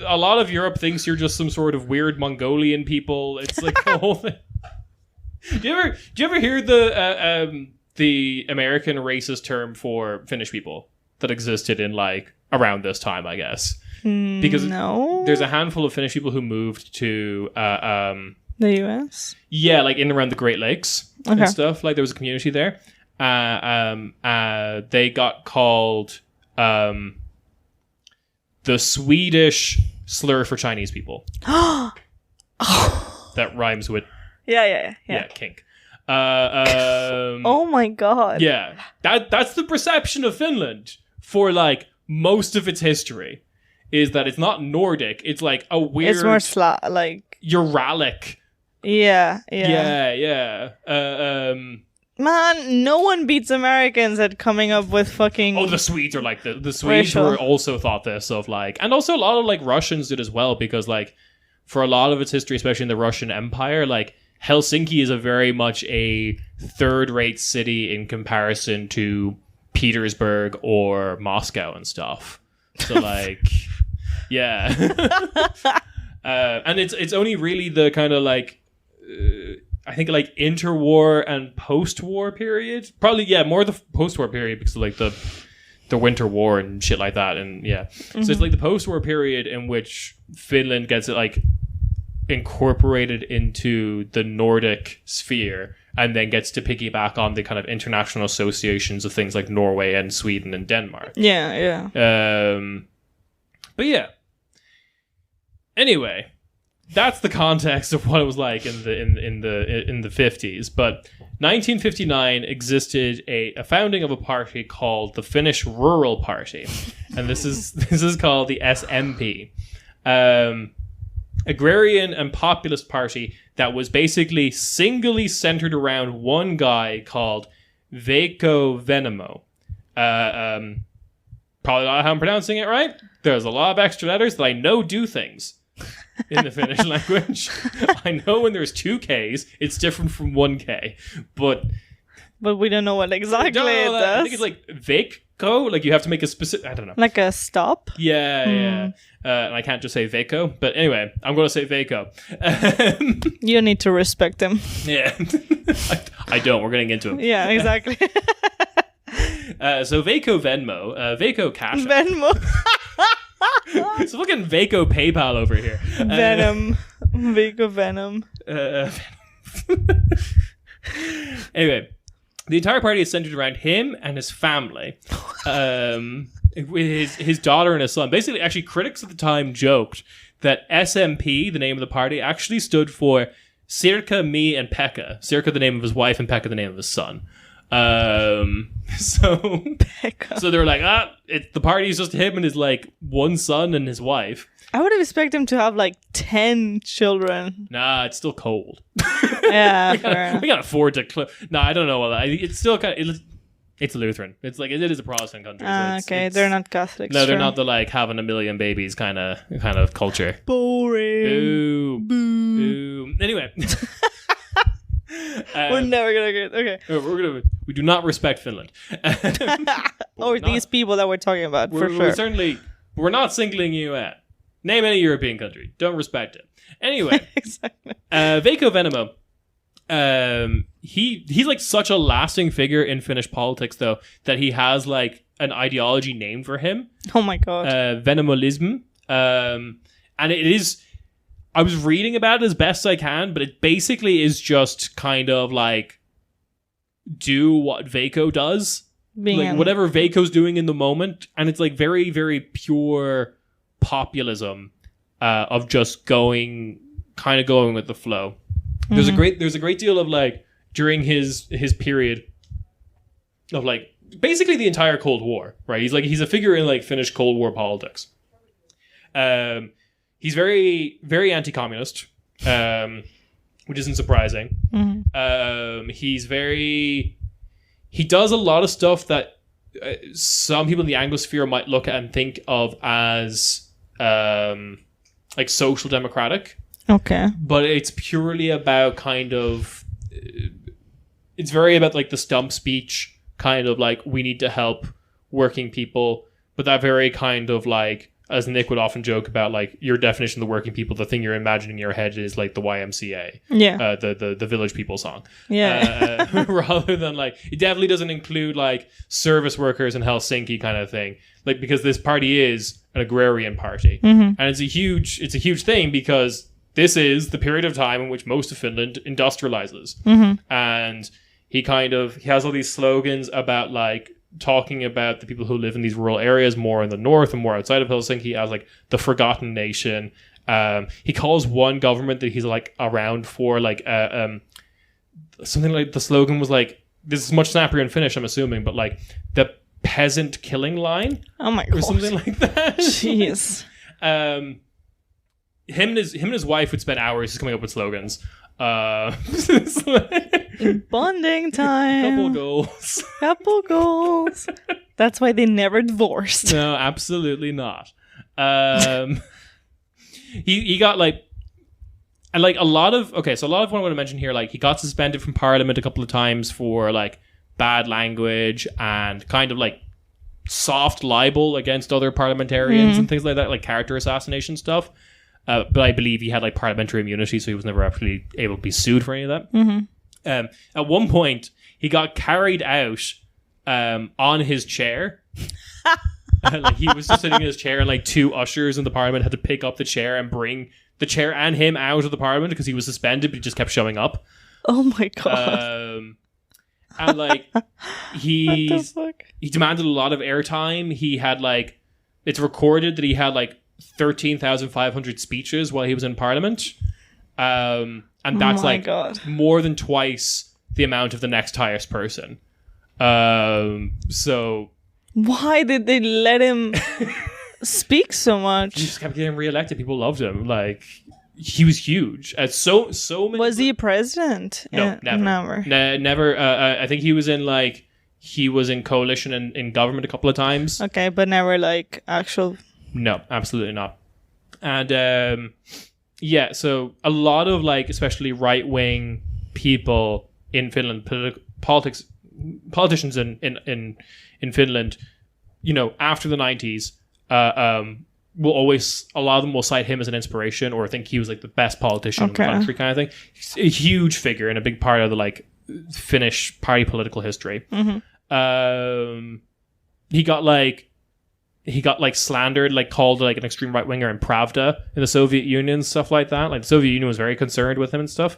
a lot of Europe thinks you're just some sort of weird Mongolian people. It's like the whole thing. Do you ever hear the American racist term for Finnish people that existed in like around this time, I guess? Because there's a handful of Finnish people who moved to the US. Yeah, like in and around the Great Lakes and stuff. Like there was a community there. They got called the Swedish slur for Chinese people. That rhymes with yeah, kink. Oh my god. Yeah, that's the perception of Finland for like most of its history. Is that it's not Nordic? It's like a weird. It's more like Uralic. Yeah. Man, no one beats Americans at coming up with fucking. Oh, the Swedes are like the Swedes were also thought this of like, and also a lot of like Russians did as well because like for a lot of its history, especially in the Russian Empire, like Helsinki is a very much a third-rate city in comparison to Petersburg or Moscow and stuff. So like. Yeah, and it's only really the kind of like I think like interwar and post-war period. Probably more the post-war period because of like the Winter War and shit like that. And so it's like the post-war period in which Finland gets it like incorporated into the Nordic sphere and then gets to piggyback on the kind of international associations of things like Norway and Sweden and Denmark. Yeah. But yeah. Anyway, that's the context of what it was like in the 50s. But 1959 existed a founding of a party called the Finnish Rural Party, and this is called the SMP, agrarian and populist party that was basically singly centered around one guy called Veikko Vennamo. Probably not how I'm pronouncing it right. There's a lot of extra letters that I know do things in the Finnish language. I know when there's 2 Ks, it's different from 1 K. But we don't know what exactly it does. I think it's like Veikko. Like you have to make a specific... I don't know. Like a stop? Yeah. And I can't just say Veikko. But anyway, I'm going to say Veikko. You need to respect him. Yeah. I don't. We're getting into him. Yeah, exactly. So Veikko Venmo, Veikko Cash. Venmo. It's fucking Veikko PayPal over here. Venom. Veikko Venom. Anyway, the entire party is centered around him and his family. With his daughter and his son. Basically, actually, critics at the time joked that SMP, the name of the party, actually stood for Sirkka, me, and Pekka. Sirkka, the name of his wife, and Pekka, the name of his son. So they were like, the party's just him and his like one son and his wife. I would expect him to have like 10 children. Nah, it's still cold. Yeah, we can't afford to. I don't know. It's still kind of. It's Lutheran. It's like it is a Protestant country. Okay, they're not Catholics. No, they're not the like having a million babies kind of culture. Boring. Boo. Anyway. We're never gonna get okay. We do not respect Finland, or these people that we're talking about. For sure, we're not singling you out. Name any European country, don't respect it. Anyway, exactly. Veikko Vennamo, he's like such a lasting figure in Finnish politics, though, that he has like an ideology named for him. Oh my god, Vennamolism, and it is. I was reading about it as best I can, but it basically is just kind of like do what Veikko does. Whatever Veikko's doing in the moment. And it's like very, very pure populism of just going with the flow. Mm-hmm. There's a great deal of like during his period of like basically the entire Cold War, right? He's a figure in like Finnish Cold War politics. He's very, very anti-communist, which isn't surprising. Mm-hmm. He does a lot of stuff that some people in the Anglosphere might look at and think of as like social democratic. Okay. But it's purely about kind of... It's very about like the stump speech, kind of like, we need to help working people, but that very kind of like, as Nick would often joke about, like, your definition of the working people, the thing you're imagining in your head is like the YMCA. Yeah. The Village People song. Yeah. Rather than like, it definitely doesn't include like service workers in Helsinki kind of thing. Like, because this party is an agrarian party. Mm-hmm. And it's a huge thing because this is the period of time in which most of Finland industrializes. Mm-hmm. And he has all these slogans about like, talking about the people who live in these rural areas more in the north and more outside of Helsinki as like the forgotten nation. He calls one government that he's like around for like something like, the slogan was like, this is much snappier in Finnish, I'm assuming, but like the peasant killing line. Oh my god. Or something like that. Jeez. Him and his wife would spend hours just coming up with slogans. Bonding time. Couple goals. That's why they never divorced. No, absolutely not. He got like, and like a lot of what I want to mention here, like he got suspended from Parliament a couple of times for like bad language and kind of like soft libel against other parliamentarians and things like that, like character assassination stuff. But I believe he had like parliamentary immunity, so he was never actually able to be sued for any of that. Mm-hmm. At one point, he got carried out on his chair. Like he was just sitting in his chair, and like two ushers in the parliament had to pick up the chair and bring the chair and him out of the parliament because he was suspended, but he just kept showing up. Oh my god! And like he what the fuck? He demanded a lot of airtime. He had like, it's recorded that he had like 13,500 speeches while he was in Parliament. And that's like more than twice the amount of the next highest person. So why did they let him speak so much? He just kept getting re-elected. People loved him. Like, he was huge. So many. Was he a president? No, never. Never. I think he was in coalition and in government a couple of times. Okay, but never like actual. No, absolutely not. And yeah, so a lot of like, especially right-wing people in Finland, politicians in Finland, you know, after the 90s, will always, a lot of them will cite him as an inspiration or think he was like the best politician in the country kind of thing. He's a huge figure and a big part of the like Finnish party political history. Mm-hmm. He got slandered, like called like an extreme right winger in Pravda in the Soviet Union, stuff like that. Like the Soviet Union was very concerned with him and stuff,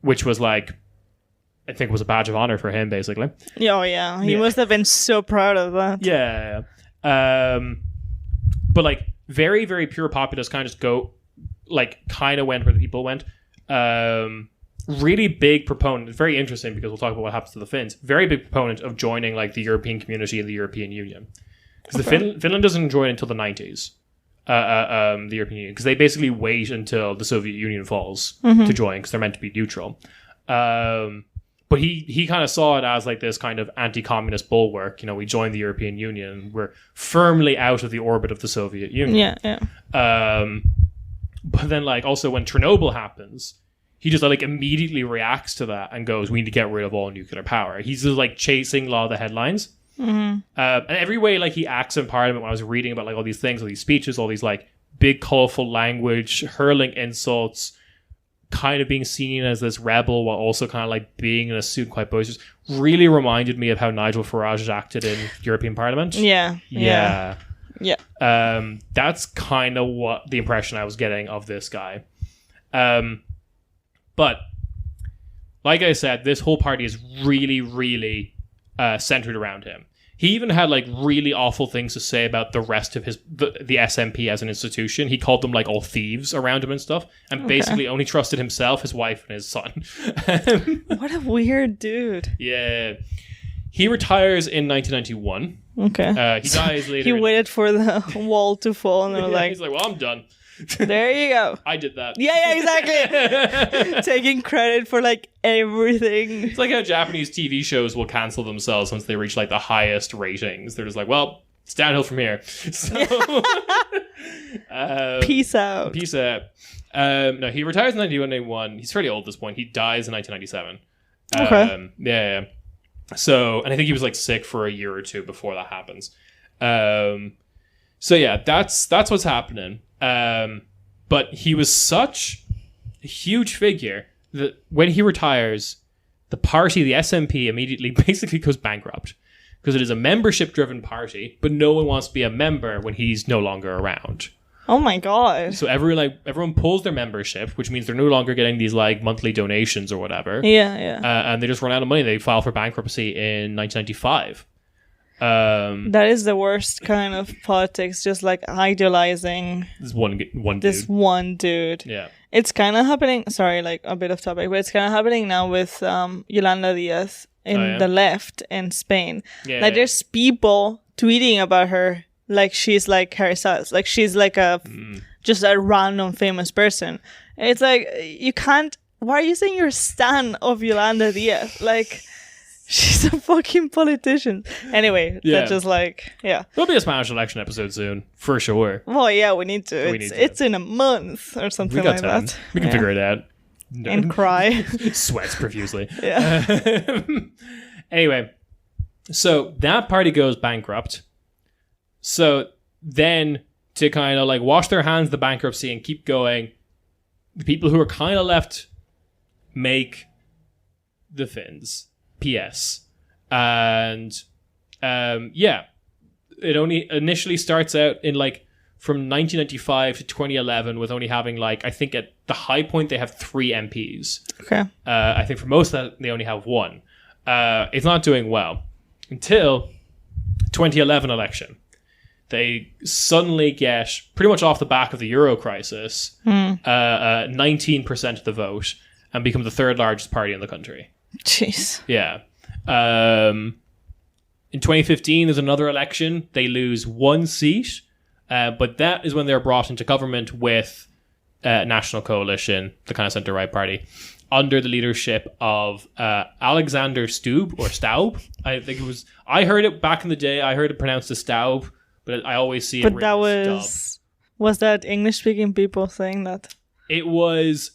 which was like, I think was a badge of honor for him, basically. Oh yeah, he must have been so proud of that. Yeah, but like very very pure populists kind of just go, like kind of went where the people went. Really big proponent. It's very interesting because we'll talk about what happens to the Finns. Very big proponent of joining like the European community and the European Union, because Finland doesn't join until the 90s. The European Union, because they basically wait until the Soviet Union falls to join because they're meant to be neutral. But he kind of saw it as like this kind of anti-communist bulwark. You know, we joined the European Union, we're firmly out of the orbit of the Soviet Union. Yeah. But then like also when Chernobyl happens, he just like immediately reacts to that and goes, we need to get rid of all nuclear power. He's just like chasing a lot of the headlines. Mm-hmm. And every way like he acts in Parliament, when I was reading about like all these things, all these speeches, all these like big colorful language, hurling insults, kind of being seen as this rebel while also kind of like being in a suit quite boisterous, really reminded me of how Nigel Farage acted in European Parliament. Yeah. That's kind of what the impression I was getting of this guy. But like I said, this whole party is really, really centered around him. He even had like really awful things to say about the rest of the SMP as an institution. He called them like all thieves around him and stuff, and basically only trusted himself, his wife, and his son. What a weird dude. Yeah. He retires in 1991. Okay. He dies later. He waited for the wall to fall, and they're like, he's like, well, I'm done. There you go. I did that. Yeah, exactly. Taking credit for like everything. It's like how Japanese TV shows will cancel themselves once they reach like the highest ratings. They're just like, well, it's downhill from here. So, Peace out. Peace out. No, he retires in 1991. He's fairly old at this point. He dies in 1997. Okay. Yeah. So, and I think he was like sick for a year or two before that happens. So yeah, that's what's happening. But he was such a huge figure that when he retires, the party, the SNP, immediately basically goes bankrupt because it is a membership-driven party, but no one wants to be a member when he's no longer around. Oh my god. So everyone pulls their membership, which means they're no longer getting these like monthly donations or whatever. Yeah. And they just run out of money. They file for bankruptcy in 1995. That is the worst kind of politics, just like idolizing This one this dude. one dude. Yeah. It's kind of happening. Sorry, like a bit off topic, but it's kind of happening now with Yolanda Diaz in the left in Spain. Yeah, like there's people tweeting about her like she's like Harry Styles, like she's like a just a random famous person. It's like you can't. Why are you saying you're a stan of Yolanda Diaz? Like she's a fucking politician. Anyway, that's just like There'll be a Spanish election episode soon for sure. Well, yeah, we need to. It's in a month or something like that. We can figure it out. And cry. Sweats profusely. Yeah. Anyway, so that party goes bankrupt. So then to kind of like wash their hands of the bankruptcy and keep going, the people who are kind of left make the Finns. PS. And it only initially starts out in like from 1995 to 2011 with only having like, I think at the high point they have 3 MPs. Okay. I think for most of that they only have 1. It's not doing well until 2011 election. They suddenly get, pretty much off the back of the Euro crisis, 19% of the vote and become the 3rd largest party in the country. Jeez. Yeah. In 2015, there's another election. They lose 1 seat, but that is when they're brought into government with National Coalition, the kind of centre-right party, under the leadership of Alexander Staub. I think it was. I heard it back in the day. I heard it pronounced as Staub, but I always see it. But that was. Was that English-speaking people saying that? It was.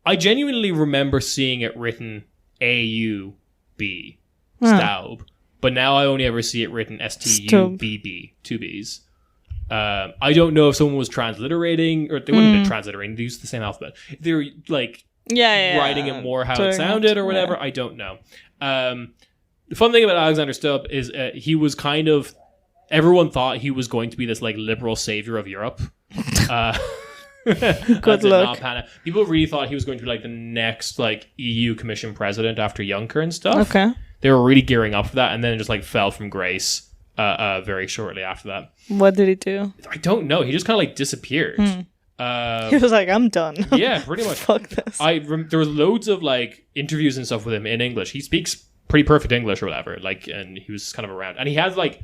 I genuinely remember seeing it written A-U-B, Staub, but now I only ever see it written S-T-U-B-B, 2 B's. I don't know if someone was transliterating, or they wouldn't have been transliterating, they used the same alphabet. If they were, like, writing it more how it sounded or whatever, I don't know. The fun thing about Alexander Stubb is he was kind of, everyone thought he was going to be this, like, liberal savior of Europe. Good luck. People really thought he was going to be like the next like EU Commission president after Juncker and stuff. Okay. They were really gearing up for that, and then it just like fell from grace very shortly after that. What did he do? I don't know. He just kind of like disappeared. He was like, I'm done. Yeah, pretty much. Fuck this. There was loads of like interviews and stuff with him in English. He speaks pretty perfect English or whatever. Like, and he was kind of around, and he has that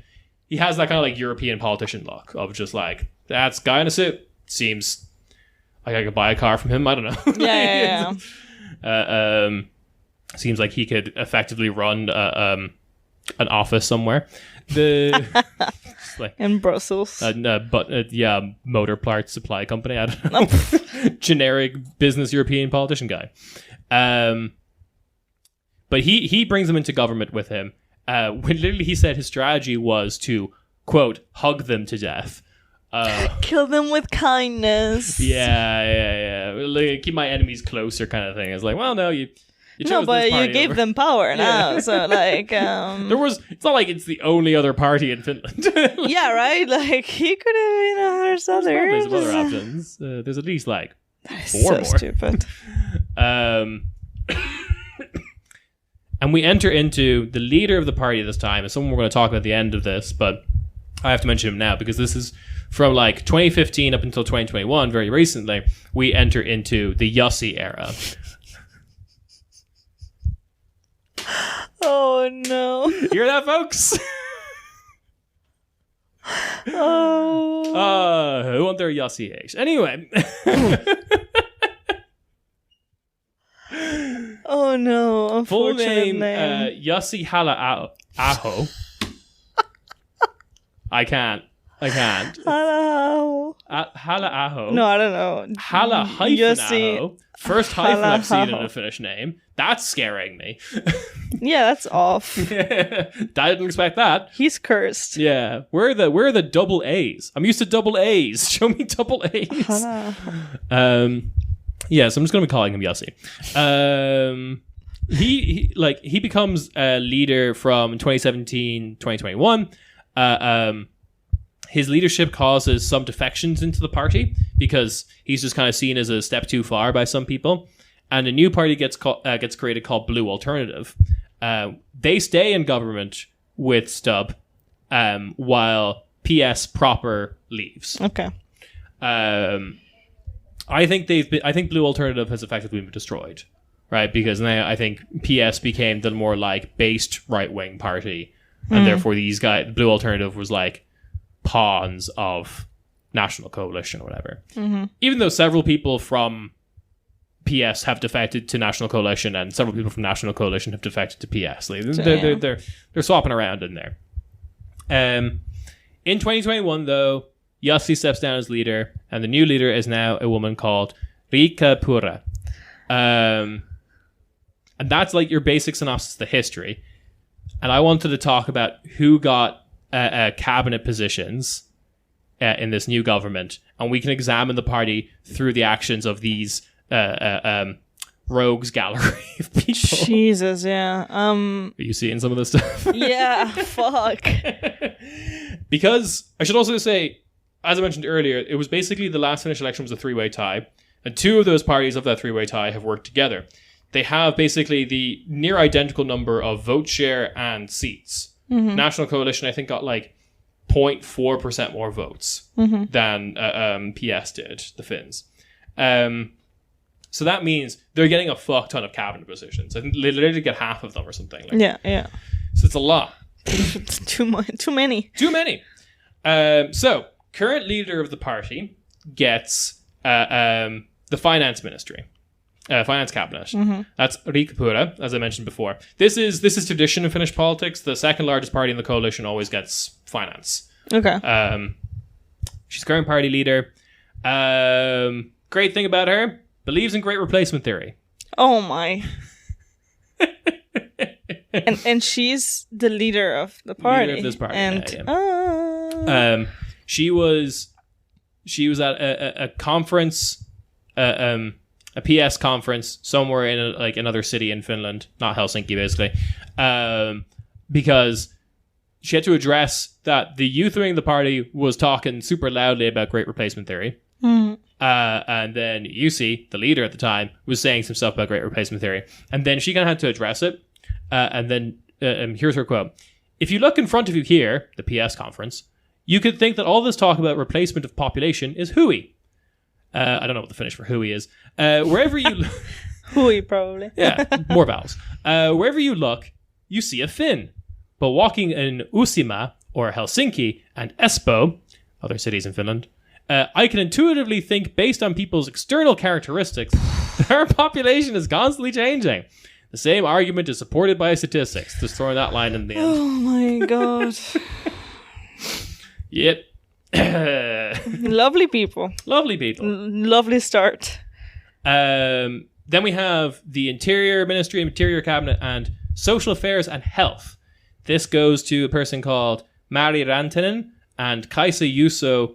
kind of like European politician look of just like, that's guy in a suit. Seems like I could buy a car from him. I don't know. Yeah. Seems like he could effectively run an office somewhere. Like, in Brussels. Motor parts supply company. I don't know. Generic business European politician guy. But he brings them into government with him. When literally he said his strategy was to, quote, hug them to death. Kill them with kindness. Yeah. Like, keep my enemies closer, kind of thing. It's like, well, no, you chose no, but this party you gave them power now. So like, it's not like it's the only other party in Finland. Yeah, right. Like he could have been there's others. Some other options. There's at least like 4 so more. Stupid. And we enter into the leader of the party this time, and someone we're going to talk about at the end of this, but I have to mention him now because this is from like 2015 up until 2021, very recently, we enter into the Jussi era. Oh no. You hear that, folks? Oh. Who want their Jussi hate? Anyway. Oh no. Full Unfortunate name, name. Jussi Halla-aho. I can't. Hala. Hala aho. No, I don't know. Hala hyphen Yossi. aho. First hyphen I've seen in Hala. a Finnish name. That's scaring me. Yeah, that's off. I didn't expect that. He's cursed. Yeah. Where are the double A's? I'm used to double A's. Show me double A's. Hala. Yeah, so I'm just going to be calling him Yossi. He becomes a leader from 2017, 2021. His leadership causes some defections into the party because he's just kind of seen as a step too far by some people. And a new party gets created called Blue Alternative. They stay in government with Stubb while PS proper leaves. Okay. I think Blue Alternative has effectively been destroyed, right? Because now I think PS became the more like based right wing party, and therefore Blue Alternative was like pawns of National Coalition or whatever. Mm-hmm. Even though several people from PS have defected to National Coalition, and several people from National Coalition have defected to PS. Like, they're swapping around in there. In 2021, though, Yossi steps down as leader, and the new leader is now a woman called Riikka Purra. And that's like your basic synopsis of the history. And I wanted to talk about who got cabinet positions in this new government, and we can examine the party through the actions of these rogues gallery of people. Jesus, yeah. Are you seeing some of this stuff? Yeah, fuck. Because I should also say, as I mentioned earlier, it was basically the last Finnish election was a three-way tie, and two of those parties of that three-way tie have worked together. They have basically the near identical number of vote share and seats. Mm-hmm. National Coalition, I think, got like 0.4% more votes than PS did, the Finns. So that means they're getting a fuck ton of cabinet positions. I think they literally get half of them or something. Like Yeah. So it's a lot. It's too many. Too many. So, current leader of the party gets the finance ministry. Finance cabinet. Mm-hmm. That's Riikka Purra, as I mentioned before. This is tradition in Finnish politics. The second largest party in the coalition always gets finance. Okay. She's current party leader. Great thing about her, believes in great replacement theory. Oh my. and she's the leader of the party. Leader of this party. And yeah. She was at a conference, a PS conference somewhere in another city in Finland, not Helsinki, basically, because she had to address that the youth wing of the party was talking super loudly about great replacement theory. Mm. And then Jussi, the leader at the time, was saying some stuff about great replacement theory. And then she kind of had to address it. And then here's her quote. If you look in front of you here, the PS conference, you could think that all this talk about replacement of population is hooey. I don't know what the Finnish for hooey is. Wherever you... hooey, probably. Yeah, more vowels. Wherever you look, you see a Finn. But walking in Uusimaa or Helsinki and Espoo, other cities in Finland, I can intuitively think, based on people's external characteristics, that our population is constantly changing. The same argument is supported by statistics. Just throwing that line in the end. Oh my god. Yep. Lovely people. Lovely people. Lovely start. Then we have the Interior Ministry, Interior Cabinet, and Social Affairs and Health. This goes to a person called Mari Rantanen and Kaisa Juuso,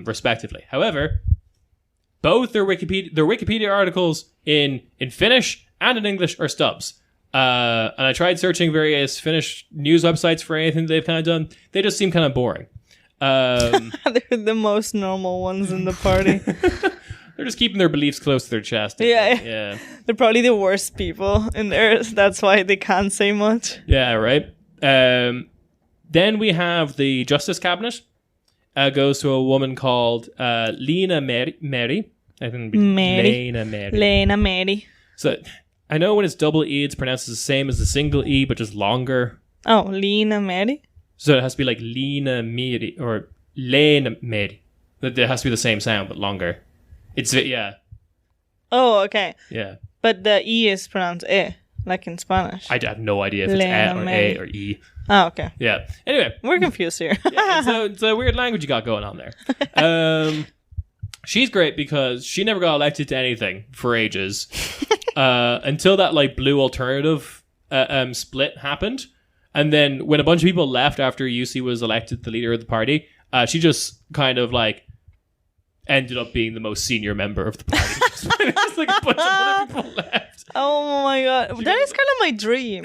respectively. However, both their Wikipedia articles in Finnish and in English are stubs. And I tried searching various Finnish news websites for anything they've kind of done. They just seem kind of boring. They're the most normal ones in the party. They're just keeping their beliefs close to their chest. Yeah. They're probably the worst people in there. That's why they can't say much. Yeah, right. Then we have the Justice Cabinet. Goes to a woman called Leena Meri. I think Leena Meri. Leena Meri. So I know when it's double E, it's pronounced the same as the single E, but just longer. Oh, Leena Meri? So it has to be like Leena Meri or Leena Meri. It has to be the same sound, but longer. It's, yeah. Oh, okay. Yeah. But the E is pronounced E, like in Spanish. I have no idea if it's Leena E or Meri. A or E. Oh, okay. Yeah. Anyway, We're confused here. yeah, it's a weird language you got going on there. She's great because she never got elected to anything for ages until that like blue alternative split happened. And then when a bunch of people left after UC was elected the leader of the party, she just kind of like ended up being the most senior member of the party. Just like a bunch of other people left. Oh my god. That is kind of my dream.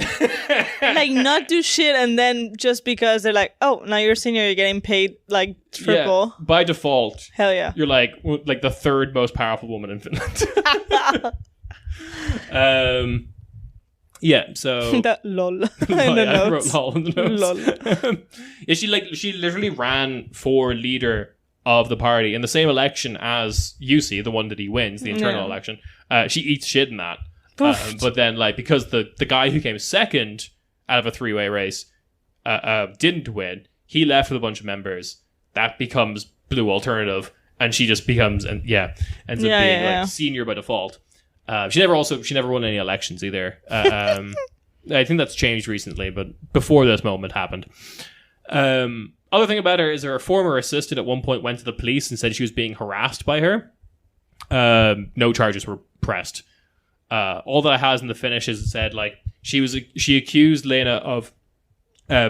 Like not do shit and then just because they're like, oh, now you're senior, you're getting paid like triple. Yeah, by default. Hell yeah. You're like the third most powerful woman in Finland. Yeah, so That lol. In the I wrote notes. lol in the notes. Lol. Yeah, she literally ran for leader of the party in the same election as UC, the one that he wins, the internal election. She eats shit in that. But then, like, because the guy who came second out of a three-way race didn't win, he left with a bunch of members. That becomes blue alternative, and she just becomes ends up being like senior by default. She never won any elections either. I think that's changed recently, but before this moment happened. Other thing about her is her former assistant at one point went to the police and said she was being harassed by her. No charges were pressed. All that has in the finish is it said like she accused Lena of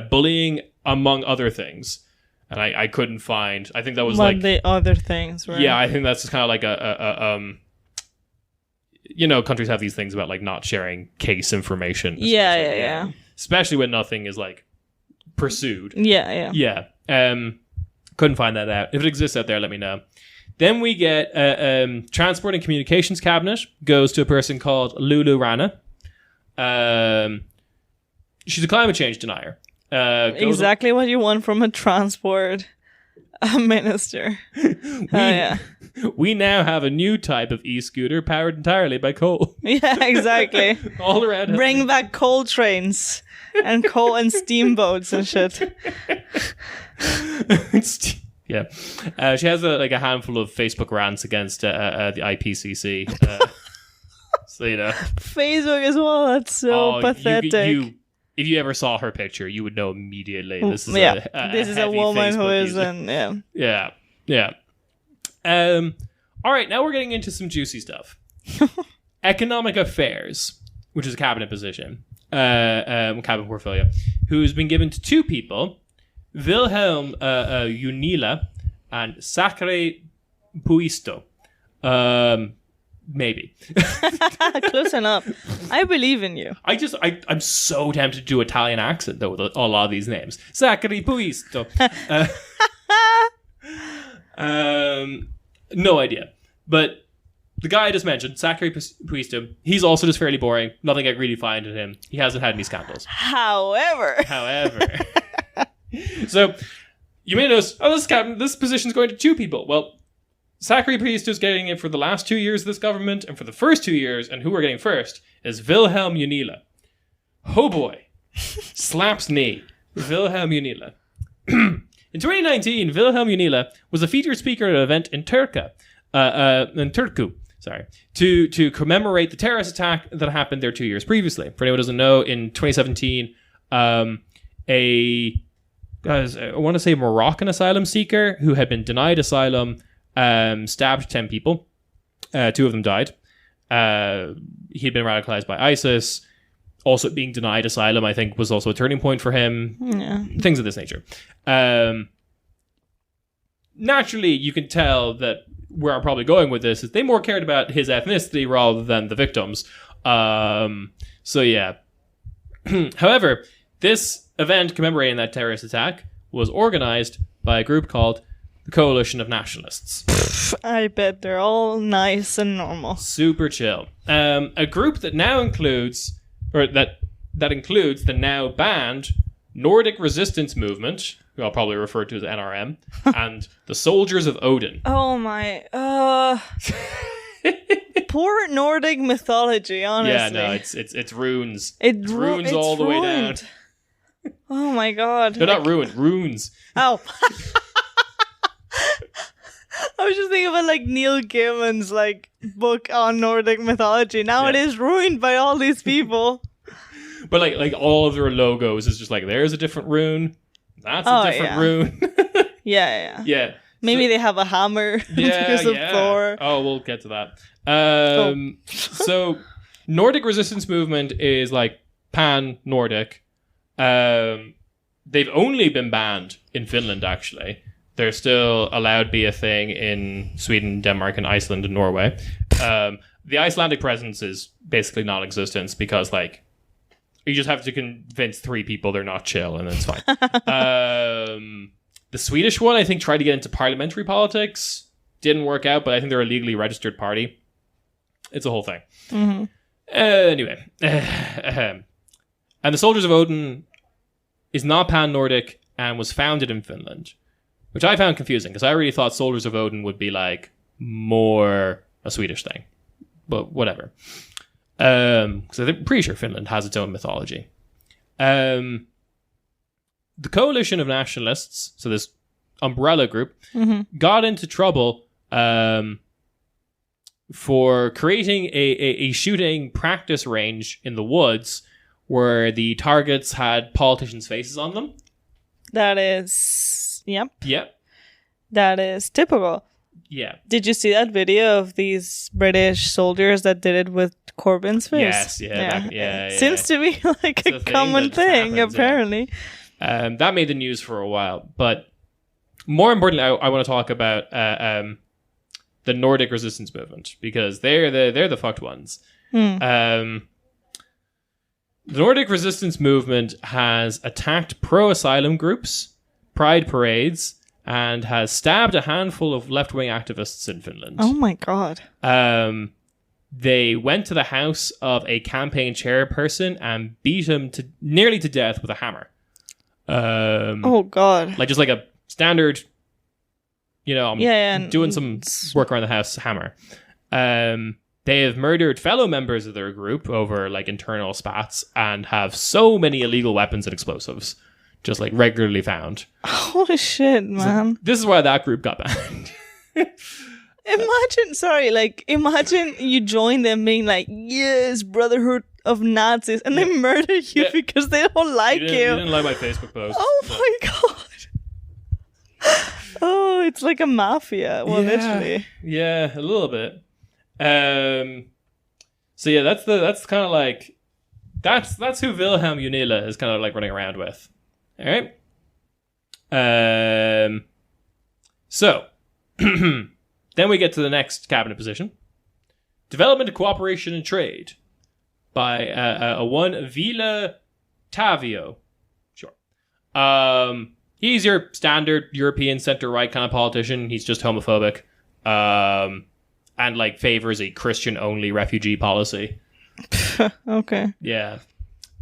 bullying among other things, and I couldn't find. I think that was like the other things, right? Yeah, I think that's just kind of like a countries have these things about like not sharing case information. Yeah. Especially when nothing is like pursued. Yeah. Couldn't find that out. If it exists out there, let me know. Then we get Transport and Communications Cabinet goes to a person called Lulu Rana. She's a climate change denier. Exactly what you want from a transport minister. We now have a new type of e-scooter powered entirely by coal. Yeah, exactly. All around. Bring back coal trains and coal and steamboats and shit. Yeah, she has a handful of Facebook rants against the IPCC. So Facebook as well. That's so pathetic. If you ever saw her picture, you would know immediately. This is this is a woman who is Yeah. All right, now we're getting into some juicy stuff. Economic Affairs, which is a cabinet position, cabinet portfolio, who's been given to two people. Wilhelm Junila and Sakare Puisto. Maybe. Close enough. I believe in you. I'm so tempted to do Italian accent, though, with a lot of these names. Sakare Puisto. No idea. But the guy I just mentioned, Sakare Puisto, he's also just fairly boring. Nothing I really find in him. He hasn't had any scandals. However. So, you may notice, this position's going to two people. Well, Sakare Puisto's getting it for the last 2 years of this government, and for the first 2 years, and who we're getting first, is Wilhelm Junila. Oh boy. Slaps knee. Wilhelm Junila. In 2019, Wilhelm Junila was a featured speaker at an event in Turku, to commemorate the terrorist attack that happened there 2 years previously. For anyone who doesn't know, in 2017, I want to say Moroccan asylum seeker who had been denied asylum stabbed 10 people. 2 of them died. He had been radicalized by ISIS. Also being denied asylum, I think, was also a turning point for him. Yeah. Things of this nature. Naturally, you can tell that where I'm probably going with this is they more cared about his ethnicity rather than the victims. So yeah. However, this event commemorating that terrorist attack was organized by a group called the Coalition of Nationalists. I bet they're all nice and normal. Super chill. A group that now includes, or that includes the now banned Nordic Resistance Movement, who I'll probably refer to as NRM, and the Soldiers of Odin. Oh my, poor Nordic mythology, honestly. Yeah, no, it's runes. It's runes all the way down. Oh my god. They're not ruined, runes. Oh. I was just thinking about like Neil Gaiman's like book on Nordic mythology. Now it is ruined by all these people. But like all of their logos is just like, there's a different rune. That's a different rune. Yeah. Yeah. Maybe they have a hammer because of Thor. Oh, we'll get to that. So Nordic resistance movement is like pan-Nordic. They've only been banned in Finland, actually. They're still allowed to be a thing in Sweden, Denmark, and Iceland and Norway. The Icelandic presence is basically non-existent because, like, you just have to convince 3 people they're not chill, and it's fine. The Swedish one, I think, tried to get into parliamentary politics. Didn't work out, but I think they're a legally registered party. It's a whole thing. Mm-hmm. Anyway. And the Soldiers of Odin is not pan-Nordic and was founded in Finland, which I found confusing because I really thought Soldiers of Odin would be like more a Swedish thing, but whatever. Because I'm pretty sure Finland has its own mythology. The coalition of nationalists, so this umbrella group, got into trouble for creating a shooting practice range in the woods where the targets had politicians' faces on them. That is... Yep. That is typical. Yeah. Did you see that video of these British soldiers that did it with Corbyn's face? Yes, yeah. It seems to be like a common thing, apparently. Yeah. That made the news for a while. But more importantly, I want to talk about the Nordic resistance movement, because they're the fucked ones. The Nordic resistance movement has attacked pro-asylum groups, pride parades, and has stabbed a handful of left-wing activists in Finland. Oh my god. They went to the house of a campaign chairperson and beat him nearly to death with a hammer. Oh god. Like just like a standard, I'm doing some work around the house hammer. They have murdered fellow members of their group over like internal spats and have so many illegal weapons and explosives just like regularly found. Holy shit, man. So this is why that group got banned. Imagine you join them being like, yes, Brotherhood of Nazis, and they murder you because they don't like you. You didn't like my Facebook post. Oh my god. Oh, it's like a mafia. Well, literally. Yeah, a little bit. So yeah, that's kind of like that's who Wilhelm Unila is kind of like running around with. All right. So then we get to the next cabinet position: development, cooperation, and trade by a one Vila Tavio. Sure. He's your standard European center-right kind of politician. He's just homophobic. And like favors a Christian-only refugee policy. Okay. Yeah.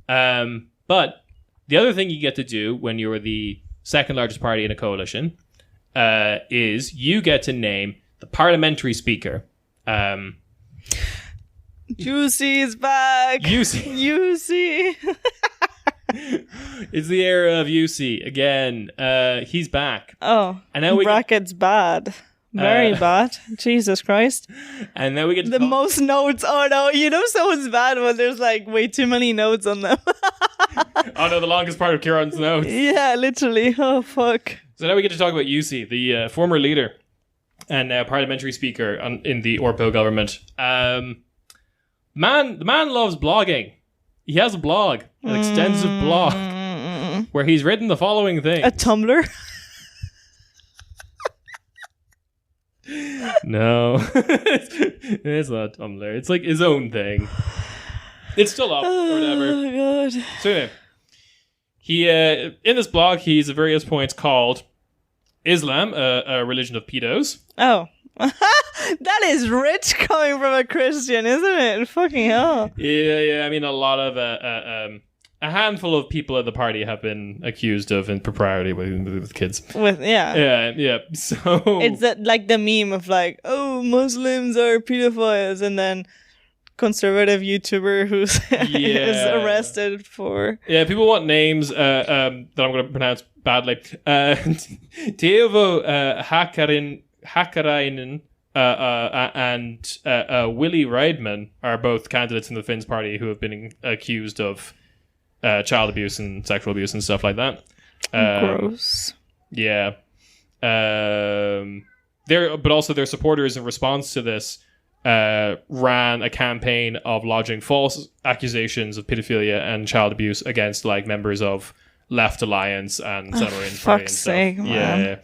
But the other thing you get to do when you're the second largest party in a coalition is you get to name the parliamentary speaker. Juicy is back. Juicy. It's the era of UC again. He's back. Oh, and now brackets bad. Very bad. Jesus Christ. And then we get to the most notes. Oh no, someone's bad when there's like way too many notes on them. Oh no, the longest part of Ciarán's notes. Yeah, literally. Oh fuck. So now we get to talk about UC, the former leader and parliamentary speaker in the Orpo government. The man loves blogging. He has a blog, an extensive blog, where he's written the following thing. A Tumblr? No. It's not Tumblr. It's like his own thing. It's still up or whatever. Oh, God. So anyway, he, in this blog, he's at various points called Islam, a religion of pedos. Oh. That is rich coming from a Christian, isn't it? Fucking hell. Yeah. I mean, a lot of a handful of people at the party have been accused of impropriety with kids. Yeah. So it's that like the meme of like, oh, Muslims are pedophiles, and then conservative YouTuber who's is arrested for. Yeah, people want names that I'm going to pronounce badly. Teuvo Hakkarainen and Willie Reidman are both candidates in the Finns party who have been accused of child abuse and sexual abuse and stuff like that. Gross. Yeah. But also their supporters, in response to this, ran a campaign of lodging false accusations of pedophilia and child abuse against like members of Left Alliance and Center in fuck's sake, man.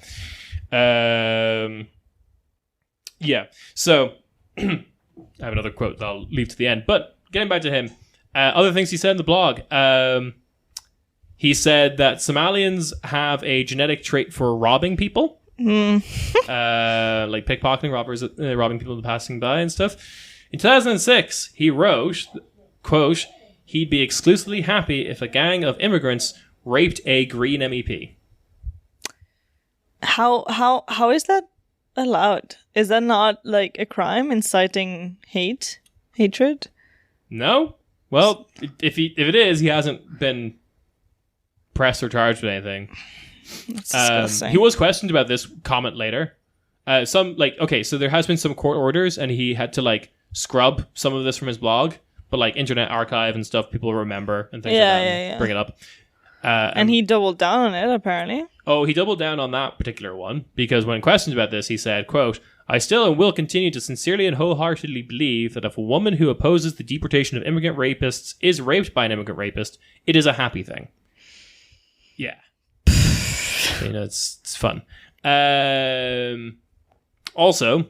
Yeah. So I have another quote that I'll leave to the end. But getting back to him, other things he said in the blog. He said that Somalians have a genetic trait for robbing people. Like pickpocketing, robbing people passing by and stuff. In 2006, he wrote, quote, he'd be exclusively happy if a gang of immigrants raped a Green MEP. How is that allowed? Is that not like a crime, inciting hatred? No. Well, if it is, he hasn't been pressed or charged with anything. That's disgusting. He was questioned about this comment later. So there has been some court orders, and he had to like scrub some of this from his blog, but like Internet Archive and stuff, people remember and things like that, and bring it up. And he doubled down on it, apparently. Oh, he doubled down on that particular one, because when questioned about this, he said, quote, I still and will continue to sincerely and wholeheartedly believe that if a woman who opposes the deportation of immigrant rapists is raped by an immigrant rapist, it is a happy thing. Yeah. It's fun. Also,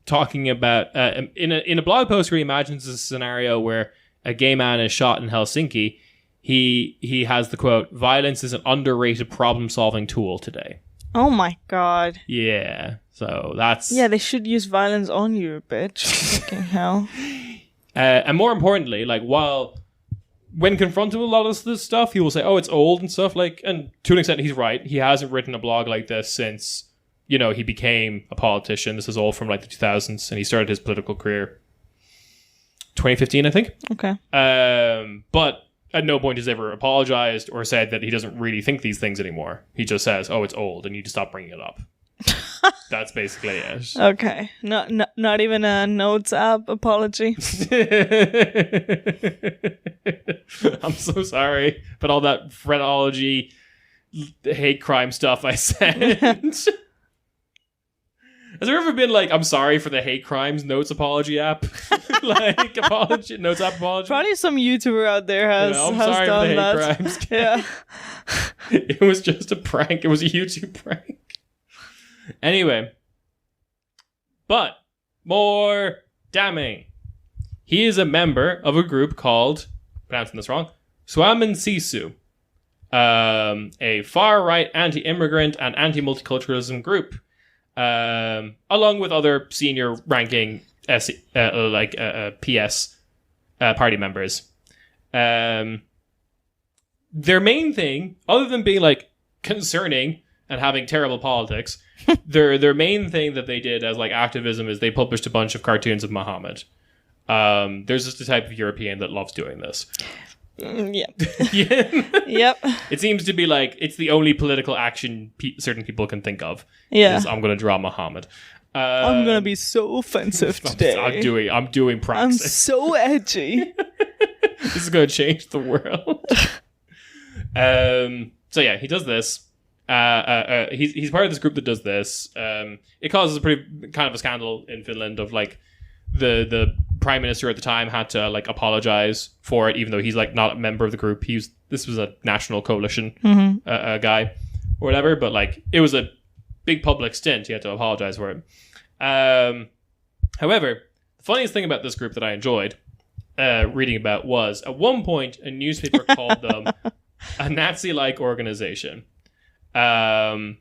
talking about in a blog post where he imagines a scenario where a gay man is shot in Helsinki, he has the quote, violence is an underrated problem-solving tool today. Oh my god. Yeah. So that's... Yeah, they should use violence on you, bitch. Fucking hell. And more importantly, like, when confronted with a lot of this stuff, he will say, oh, it's old and stuff, like, and to an extent, he's right. He hasn't written a blog like this since, he became a politician. This is all from, like, the 2000s, and he started his political career 2015, I think. Okay. But at no point has ever apologized or said that he doesn't really think these things anymore. He just says, oh, it's old, and you just stop bringing it up. That's basically it. Okay. Not even a notes app apology. I'm so sorry, but all that phrenology, hate crime stuff I said. Has there ever been like, I'm sorry for the hate crimes notes apology app? Like apology notes app apology? Probably some YouTuber out there has I'm has sorry done for the hate that. crimes. Yeah. It was just a prank. It was a YouTube prank. Anyway. But more damning. He is a member of a group called, pronouncing this wrong, Suomen Sisu. A far-right anti-immigrant and anti-multiculturalism group. Along with other senior ranking PS party members. Their main thing, other than being like concerning and having terrible politics, their main thing that they did as like activism is they published a bunch of cartoons of Muhammad. There's just a type of European that loves doing this. Yeah. Yeah. Yep. It seems to be like it's the only political action certain people can think of. Yeah. Is I'm going to draw Muhammad. I'm gonna be so offensive today. I'm doing praxis. I'm so edgy. This is going to change the world. So yeah, he does this. He's part of this group that does this. It causes a pretty kind of a scandal in Finland of like the prime minister at the time had to like apologize for it, even though he's like not a member of the group. This was a national coalition guy or whatever, but like it was a big public stint. He had to apologize for it. However, the funniest thing about this group that I enjoyed reading about was at one point a newspaper called them a Nazi-like organization. To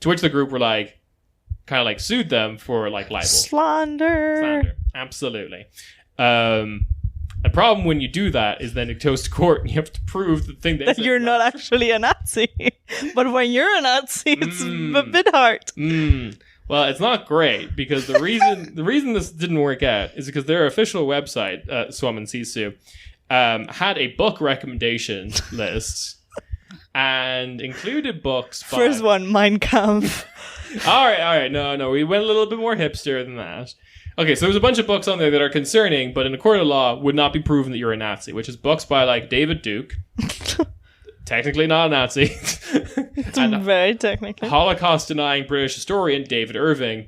which the group were like, kind of like sued them for like libel. Slander. Absolutely. The problem when you do that is then it goes to court and you have to prove the thing that you're not actually a Nazi. But when you're a Nazi, it's a bit hard. Well, it's not great because the reason this didn't work out is because their official website, Suomen Sisu, had a book recommendation list and included books by... First one, Mein Kampf. All right. No, we went a little bit more hipster than that. Okay, so there's a bunch of books on there that are concerning, but in a court of law would not be proven that you're a Nazi, which is books by like David Duke, technically not a Nazi, It's and very technically. Holocaust-denying British historian David Irving,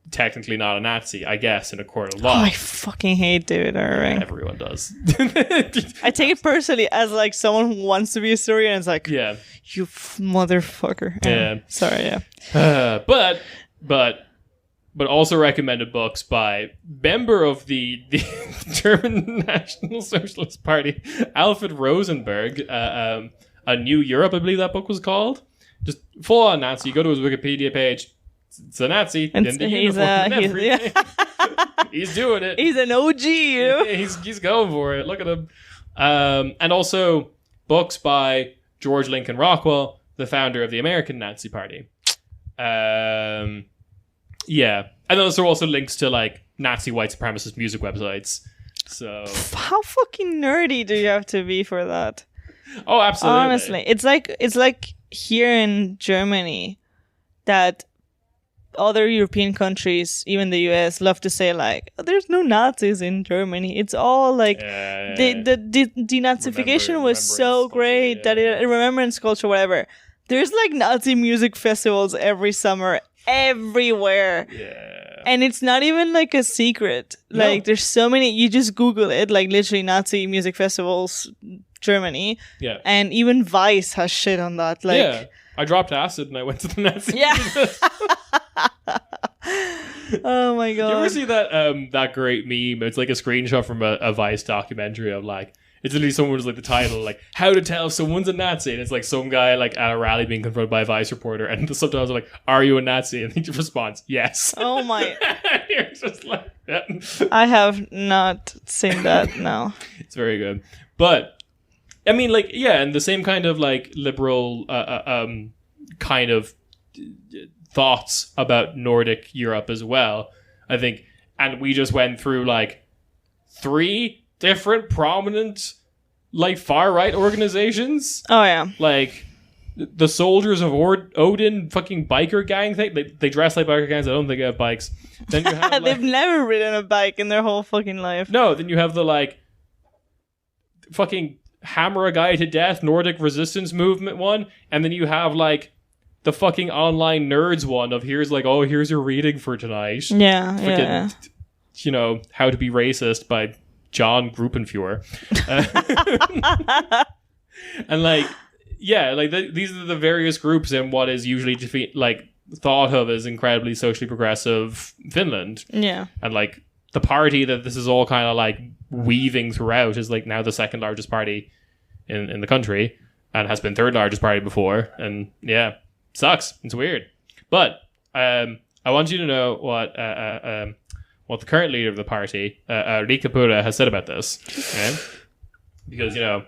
technically not a Nazi, I guess, in a court of Oh, law. I fucking hate David Irving. Everyone does. I take it personally as like someone who wants to be a historian and it's like, Yeah. you motherfucker. Yeah. Sorry, yeah. But also recommended books by member of the German National Socialist Party, Alfred Rosenberg, A New Europe, I believe that book was called. Just full on Nazi. You go to his Wikipedia page. It's a Nazi in the uniform and everything. He's doing it. He's an OG. He's going for it. Look at him. And also books by George Lincoln Rockwell, the founder of the American Nazi Party. Yeah. And those are also links to like Nazi white supremacist music websites. So How fucking nerdy do you have to be for that? oh, absolutely. Honestly, it's like here in Germany that other European countries, even the US, love to say like, there's no Nazis in Germany. It's all like the denazification was so remembrance great culture, that remembrance culture, whatever. There's like Nazi music festivals every summer, everywhere. Yeah. And it's not even like a secret. No. Like there's so many, you just Google it, like literally Nazi music festivals, Germany. Yeah. And even Vice has shit on that. Like, yeah. I dropped acid and I went to the Nazi. Yeah. Oh my god. You ever see that that great meme? It's like a screenshot from a Vice documentary of like, it's literally someone's like the title, like how to tell if someone's a Nazi, and it's like some guy like at a rally being confronted by a Vice reporter, and the subtitles are like, "Are you a Nazi?" And he just responds, "Yes." Oh my. You're just like, yeah. I have not seen that, no. It's very good, but I mean, like, yeah, and the same kind of like liberal kind of thoughts about Nordic Europe as well, I think. And we just went through like 3 different prominent like far right organizations. Oh yeah. Like the Soldiers of Odin fucking biker gang thing. They dress like biker gangs. I don't think they have bikes. Then you have They've never ridden a bike in their whole fucking life. no, then you have the like fucking hammer a guy to death Nordic resistance movement one, and then you have like the fucking online nerds one of here's your reading for tonight. Yeah, Fucking, yeah. you know, How to Be Racist by John Gruppenfuhrer. And like, yeah, like these are the various groups in what is usually thought of as incredibly socially progressive Finland. Yeah. And like the party that this is all kind of like weaving throughout is like now the second largest party in the country, and has been third largest party before. And yeah, sucks. It's weird. But I want you to know what the current leader of the party, Riikka Purra, has said about this. Okay? Because, you know,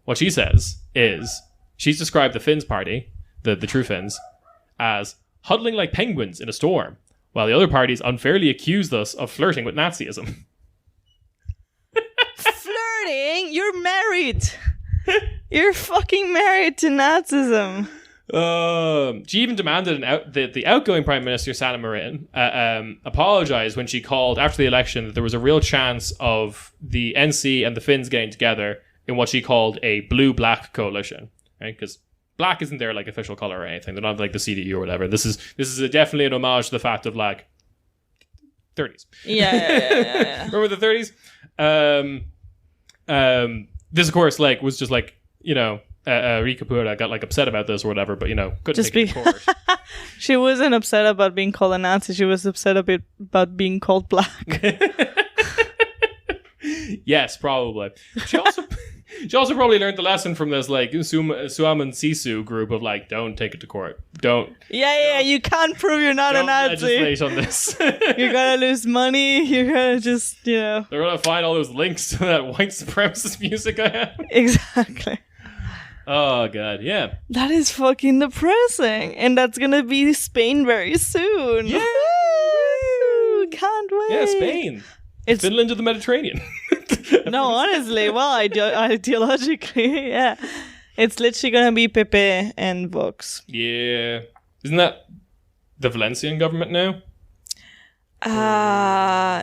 what she says is she's described the Finns party, the true Finns, as huddling like penguins in a storm, while the other parties unfairly accused us of flirting with Nazism. Flirting? You're married. You're fucking married to Nazism. She even demanded the outgoing Prime Minister, Sanna Marin, apologize when she called after the election that there was a real chance of the NC and the Finns getting together in what she called a blue-black coalition, right? Because black isn't their like official color or anything. They're not like the CDU or whatever. This is definitely an homage to the fact of like 30s. Yeah. Remember the 30s? This of course like was just like, you know, Riikka Purra got like upset about this or whatever, but you know, couldn't take it to court. She wasn't upset about being called a Nazi. She was upset about being called black. Yes, probably. She also probably learned the lesson from this like Suomen Sisu group of like, don't take it to court. Don't. Yeah. You can't prove you're not a Don't Nazi. legislate on this. You're gonna lose money. You're gonna just, you know. They're gonna find all those links to that white supremacist music I have. Exactly. Oh god, yeah. That is fucking depressing, and that's gonna be Spain very soon. Yeah. Woo! Can't wait. Yeah, Spain. It's Finland to the Mediterranean. no, honestly, well, ideologically, yeah, it's literally gonna be Pepe and Vox. Yeah, isn't that the Valencian government now? Yes.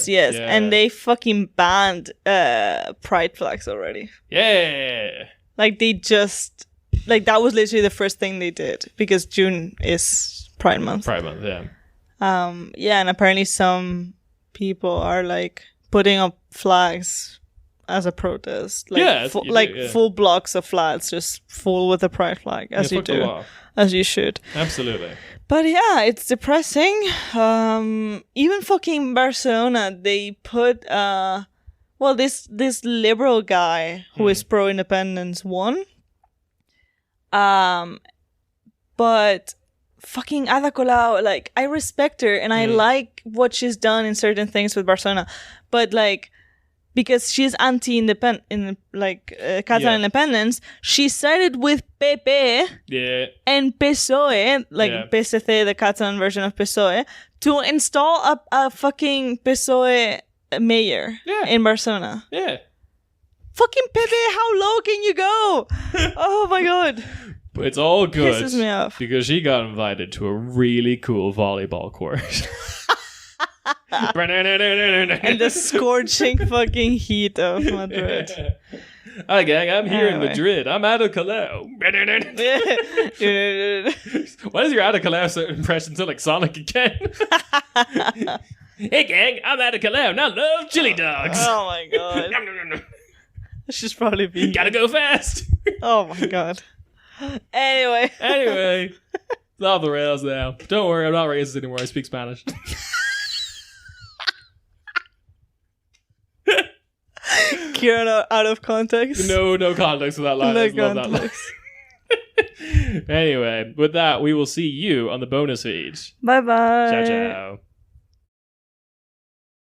Yeah. And they fucking banned pride flags already. Yeah. Like they just like that was literally the first thing they did because June is Pride Month. Pride Month, yeah. Yeah, and apparently some people are like putting up flags as a protest. Like, Yeah, full blocks of flags just full with a pride flag, as you fuck the do. law. As you should. Absolutely. But yeah, it's depressing. Even fucking Barcelona, they put this liberal guy who is pro independence won. But fucking Ada Colau, like I respect her and I like what she's done in certain things with Barcelona, but like because she's anti-independent in Catalan independence, she sided with PP and PSOE, PSC, the Catalan version of PSOE, to install a fucking PSOE mayor in Barcelona. Yeah. Fucking Pepe, how low can you go? Oh my god. But it's all good Pisses me off. because she got invited to a really cool volleyball court. And the scorching fucking heat of Madrid. Hi gang, I'm here in Madrid. I'm Ada Colau. Why does your Ada Colau impression sound like Sonic again? Hey gang, I'm Ada Colau and I love chili dogs. Oh my god. She's probably vegan. Gotta go fast. Oh my god. Anyway, it's off the rails now. Don't worry, I'm not racist anymore. I speak Spanish. Ciarán out of context. No context to that line. No I love that line. Anyway, with that, we will see you on the bonus feed. Bye bye. Ciao, ciao.